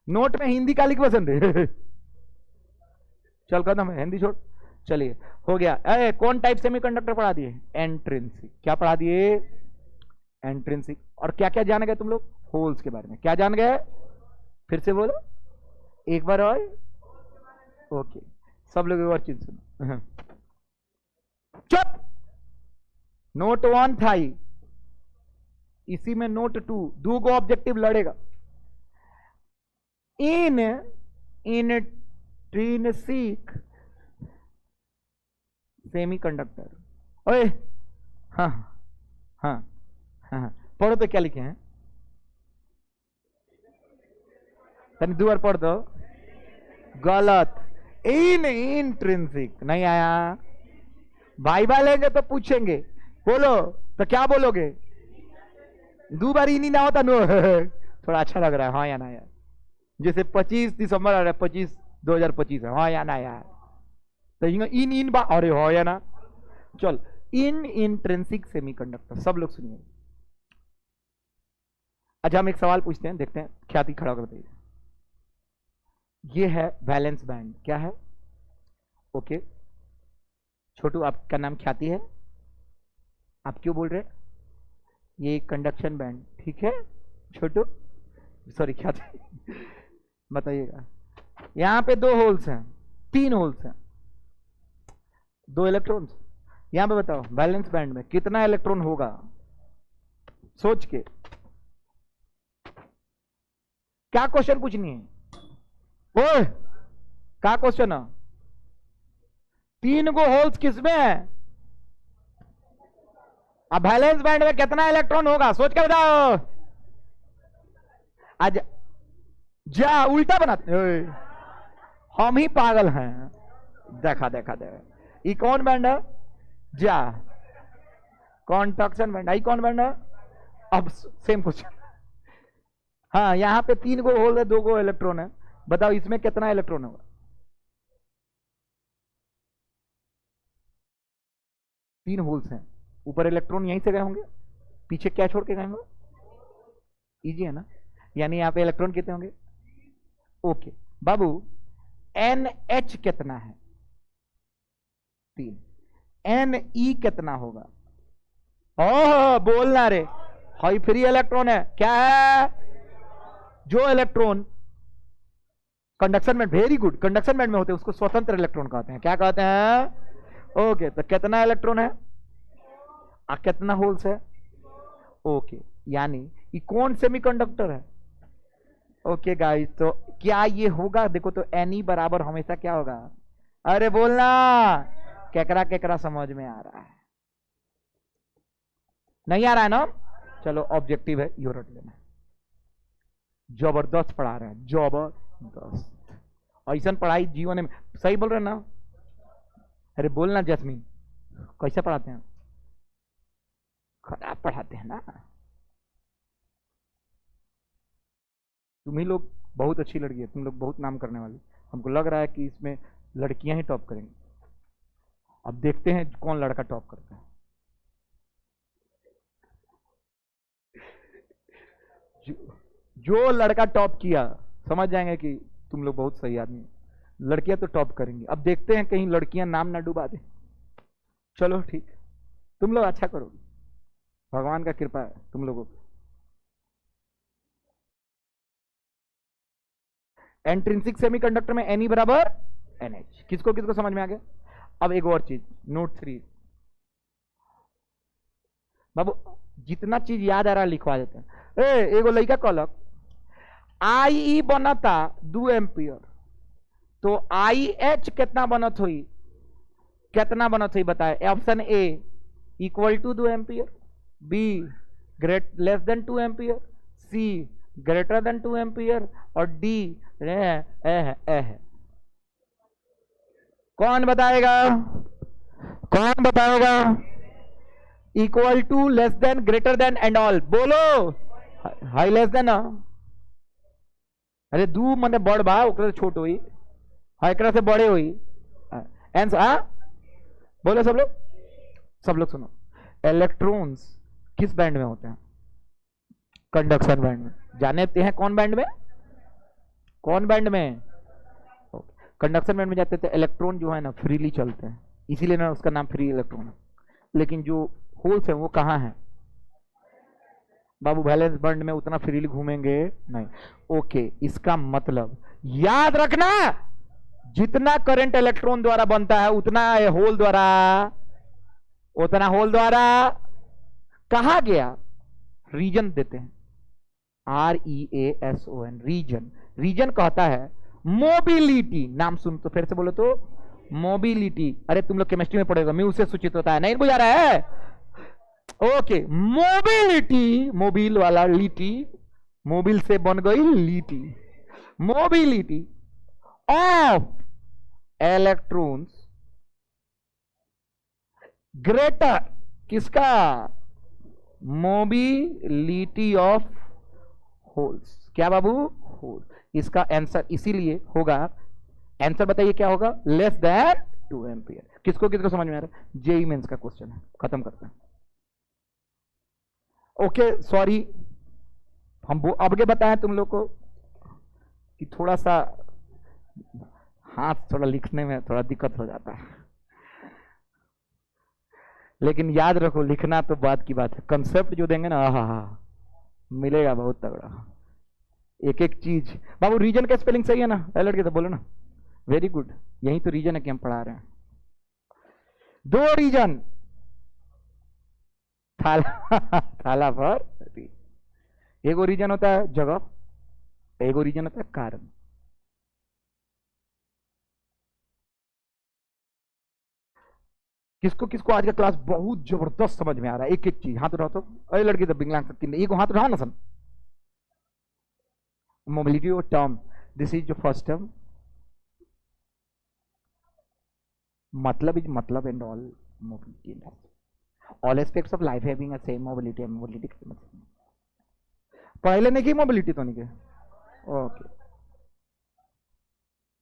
नोट में हिंदी का लिख पसंद है। चल कदम है, हिंदी छोड़। चलिए हो गया। कौन टाइप सेमीकंडक्टर पढ़ा दिए? एंट्रिंसिक। क्या पढ़ा दिए? एंट्रिंसिक। और क्या क्या जान गए तुम लोग? होल्स के बारे में क्या जान गए? फिर से बोलो एक बार और। ओके सब लोग एक और चीज सुनो। चुप। नोट 1 था ही, इसी में नोट 2 दो को ऑब्जेक्टिव लड़ेगा। इन इंट्रिंसिक सेमीकंडक्टर। ओए हाँ हाँ हाँ पढ़ो तो क्या लिखे हैं? तनी दो बार पढ़ दो। गलत। इन इंट्रिंसिक नहीं आया। भाई भाई लेंगे तो पूछेंगे, बोलो तो क्या बोलोगे? दो बार ही नहीं ना होता नो। थोड़ा अच्छा लग रहा है हाँ या ना यार? जैसे 25 दिसंबर आ रहा है, 25/2025 है हाँ या ना यार? तो इन बा अरे हो या ना? चल इन इंट्रिंसिक सेमीकंडक्टर सब लोग सुनिए। अच्छा हम एक सवाल पूछते हैं, देखते हैं ख्याति खड़ा कर देगा। ये है वैलेंस बैंड। क्या है? ओके छोटू आपका नाम ख्याति है, आप क्यों बोल रहे? ये कंडक्शन बैंड ठीक है छोटू, सॉरी ख्याति। बताइएगा यहां पे 2 होल्स हैं, 3 होल्स हैं, 2 इलेक्ट्रॉन्स। यहां पे बताओ वैलेंस बैंड में कितना इलेक्ट्रॉन होगा? सोच के। क्या क्वेश्चन पूछनी है? ओए क्या क्वेश्चन है? 3 गो होल्स किसमें है? अब वैलेंस बैंड में कितना इलेक्ट्रॉन होगा? सोच के बताओ। आज जा उल्टा बनाते हम ही पागल हैं। देखा देखा देखा ये कौन बैंड है? जा कंडक्शन बैंड। आई कौन बैंड है? अब सेम क्वेश्चन। हाँ यहां पे 3 गो होल है, 2 गो इलेक्ट्रॉन है, बताओ इसमें कितना इलेक्ट्रॉन होगा? 3 होल्स हैं, ऊपर इलेक्ट्रॉन यहीं से गए होंगे, पीछे क्या छोड़ के गए होंगे? इजी है ना? यानी यहां पे इलेक्ट्रॉन कितने होंगे? ओके बाबू NH कितना है? 3। Ne कितना होगा? ओह बोलना रे, हाई फ्री इलेक्ट्रॉन है। क्या है? जो इलेक्ट्रॉन कंडक्शन में, वेरी गुड, कंडक्शन बैंड में होते हैं उसको स्वतंत्र इलेक्ट्रॉन कहते हैं। क्या कहते हैं? ओके तो कितना इलेक्ट्रॉन है? कितना होल्स है? ओके यानी ये कौन सेमीकंडक्टर है? ओके गाइस तो क्या ये होगा? देखो तो Ne बराबर हमेशा क्या होगा? अरे बोलना केकरा केकरा समझ में आ रहा है? नहीं आ रहा है ना? चलो ऑब्जेक्टिव है यो रट लेना। जबरदस्त पढ़ा रहे हैं, जबरदस्त। ऐसा पढ़ाई जीवन में, सही बोल रहे हैं ना? अरे बोलना जैस्मीन, कैसे पढ़ाते हैं? खराब पढ़ाते हैं ना? तुम ही लोग बहुत अच्छी लड़की है, तुम लोग बहुत नाम करने वाली। हमको लग रहा है कि इसमें लड़कियां ही टॉप करेंगी। अब देखते हैं कौन लड़का टॉप करता है। जो लड़का टॉप किया समझ जाएंगे कि तुम लोग बहुत सही आदमी हो। लड़कियां तो टॉप करेंगी, अब देखते हैं कहीं लड़कियां नाम ना डुबा दे। चलो ठीक, तुम लोग अच्छा करोगे, भगवान का कृपा है तुम लोगों को। एंट्रिंसिक सेमीकंडक्टर में Ne बराबर NH। किसको किसको समझ में आ गया? अब एक और चीज, नोट 3 बाबू, जितना चीज याद आ रहा है लिखवा देते हैं। एगो लड़का कहलक IE बनता 2 एम्पियर, तो IH कितना बनत हुई? कितना बनत हुई बताए? Option A equal to 2 ampere, B less than 2 ampere, C greater than 2 ampere और D कौन बताएगा? कौन बताएगा? Equal to, less than, greater than and all. बोलो हाई लेस देन। अरे दू मने बड़ बा ओकरा से छोट हुई, हाँ एकरा से बड़े हुई। आंसर हाँ बोलो सब लोग, सब लोग सुनो। इलेक्ट्रॉन्स किस बैंड में होते हैं? कंडक्शन बैंड में। जानते हैं कौन बैंड में? कौन बैंड में? कंडक्शन बैंड में जाते थे इलेक्ट्रॉन जो है ना फ्रीली चलते हैं, इसीलिए ना उसका नाम फ्री इलेक्ट्रॉन है। लेकिन जो होल्स है वो कहाँ है बाबू? वैलेंस बैंड में उतना फ्रीली घूमेंगे नहीं। ओके, इसका मतलब याद रखना, जितना करंट इलेक्ट्रॉन द्वारा बनता है उतना होल द्वारा कहा गया? रीजन देते हैं, REASON, रीजन। रीजन कहता है मोबिलिटी। नाम सुन तो फिर से बोलो तो मोबिलिटी। अरे तुम लोग केमिस्ट्री में पढ़ेगा, म्यू से सूचित होता है, नहीं बुझा रहा है? ओके, मोबिलिटी, मोबिल वाला लीटी, मोबिल से बन गई लीटी। मोबिलिटी ऑफ इलेक्ट्रॉन्स ग्रेटर, किसका? Mobility of holes. क्या बाबू? होल। इसका आंसर इसीलिए होगा, आंसर बताइए क्या होगा? Less than 2 ampere. किसको किसको समझ में आ रहा है? जेई मेंस का क्वेश्चन है, खत्म करते हैं। ओके सॉरी, हम वो अब बताएं तुम लोग को कि थोड़ा सा हाथ थोड़ा लिखने में थोड़ा दिक्कत हो जाता है, लेकिन याद रखो लिखना तो बात की बात है, कंसेप्ट जो देंगे ना हाँ मिलेगा बहुत तगड़ा, एक एक चीज। बाबू रीजन का स्पेलिंग सही है ना? लड़के तो बोलो ना, वेरी गुड। यही तो रीजन है कि हम पढ़ा रहे हैं। 2 रीजन, थाला पर एक रीजन होता है जगह, एक रीजन होता है कारण। किसको किसको आज का क्लास बहुत जबरदस्त समझ में आ रहा है? एक एक चीज हाथ उठाओ तो। अरे लड़की तो बिंगलांग सकती, एक हाथ उठाओ ना सन। मोबिलिटी और टर्म, दिस इज जो फर्स्ट टर्म, मतलब इज मतलब and all mobility, all aspects of life having a same mobility. Mobility पहले नहीं की मोबिलिटी तो नहीं के? ओके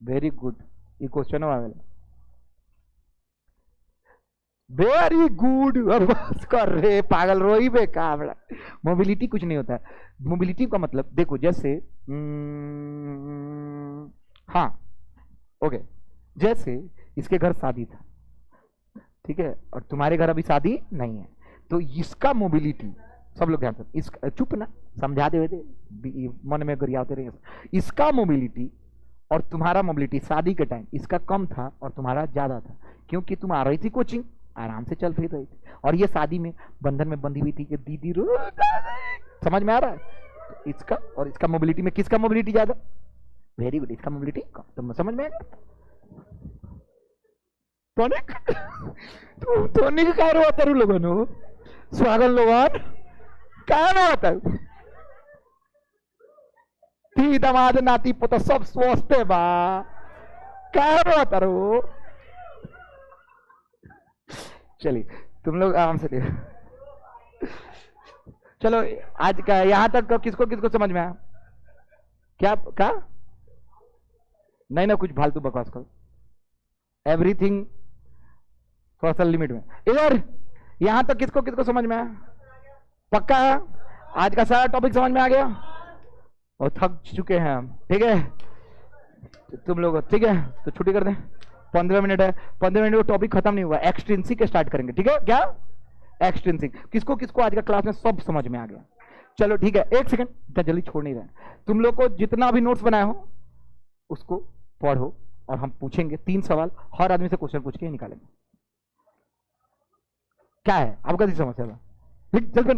वेरी गुड, ये क्वेश्चन आवेला वेरी गुड। बस कर रे पागल रोई बे काबड़ा। मोबिलिटी कुछ नहीं होता है। मोबिलिटी का मतलब देखो जैसे हाँ ओके, जैसे इसके घर शादी था, ठीक है, और तुम्हारे घर अभी शादी नहीं है, तो इसका मोबिलिटी, सब लोग ध्यान से, इस चुप ना समझा दे मन में गरियाते रहे। इसका मोबिलिटी और तुम्हारा मोबिलिटी शादी के टाइम इसका कम था और तुम्हारा ज्यादा था, क्योंकि तुम आ रही थी कोचिंग, आराम से चल फिर रही थी, और ये शादी में बंधन में बंधी हुई थी कि दीदी रो। समझ में आ रहा है? तो इसका और इसका मोबिलिटी में किसका मोबिलिटी ज्यादा? वेरी गुड, इसका मोबिलिटी कम। तुम समझ में आएगा? टॉनिक काय रो आता लोगों स्वागत लोगन काय रो आता ती दामाद नाती पोता सब स्वस्थ है बा, काय रो आता रो। चलिए तुम लोग आराम से देखो। चलो आज का यहां तक किसको किसको समझ में आया? क्या कहा? नहीं ना कुछ फालतू बकवास करो, एवरीथिंग थोड़ा सा लिमिट में। इधर यहां तक किसको किसको समझ में आया? पक्का है? आज का सारा टॉपिक समझ में आ गया और थक चुके हैं हम, ठीक है तुम लोग, ठीक है तो छुट्टी कर दें। 15 मिनट है, 15 मिनट में टॉपिक खत्म नहीं हुआ, एक्सट्रिंसिक स्टार्ट करेंगे, ठीक है? क्या एक्सट्रिंसिक? किसको किसको आज का क्लास में सब समझ में आ गया? चलो ठीक है, एक सेकंड, इतना जल्दी छोड़ नहीं रहे। तुम लोग को जितना भी नोट्स बनाया हो उसको पढ़ो, और हम पूछेंगे 3 सवाल, हर आदमी से क्वेश्चन पूछ के निकालेंगे। क्या है आपका समस्या? जल्दी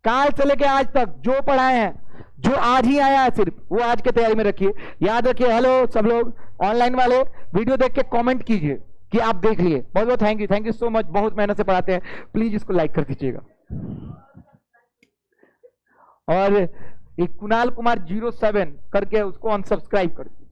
काल से लेके आज तक जो पढ़ाए हैं, जो आज ही आया है सिर्फ वो आज के तैयारी में रखिए, याद रखिए। हेलो सब लोग ऑनलाइन वाले, वीडियो देख के कमेंट कीजिए कि आप देख लिए। बहुत बहुत थैंक यू सो मच, बहुत मेहनत से पढ़ाते हैं, प्लीज इसको लाइक कर दीजिएगा। और एक कुणाल कुमार 07 करके उसको अनसब्सक्राइब कर दीजिए।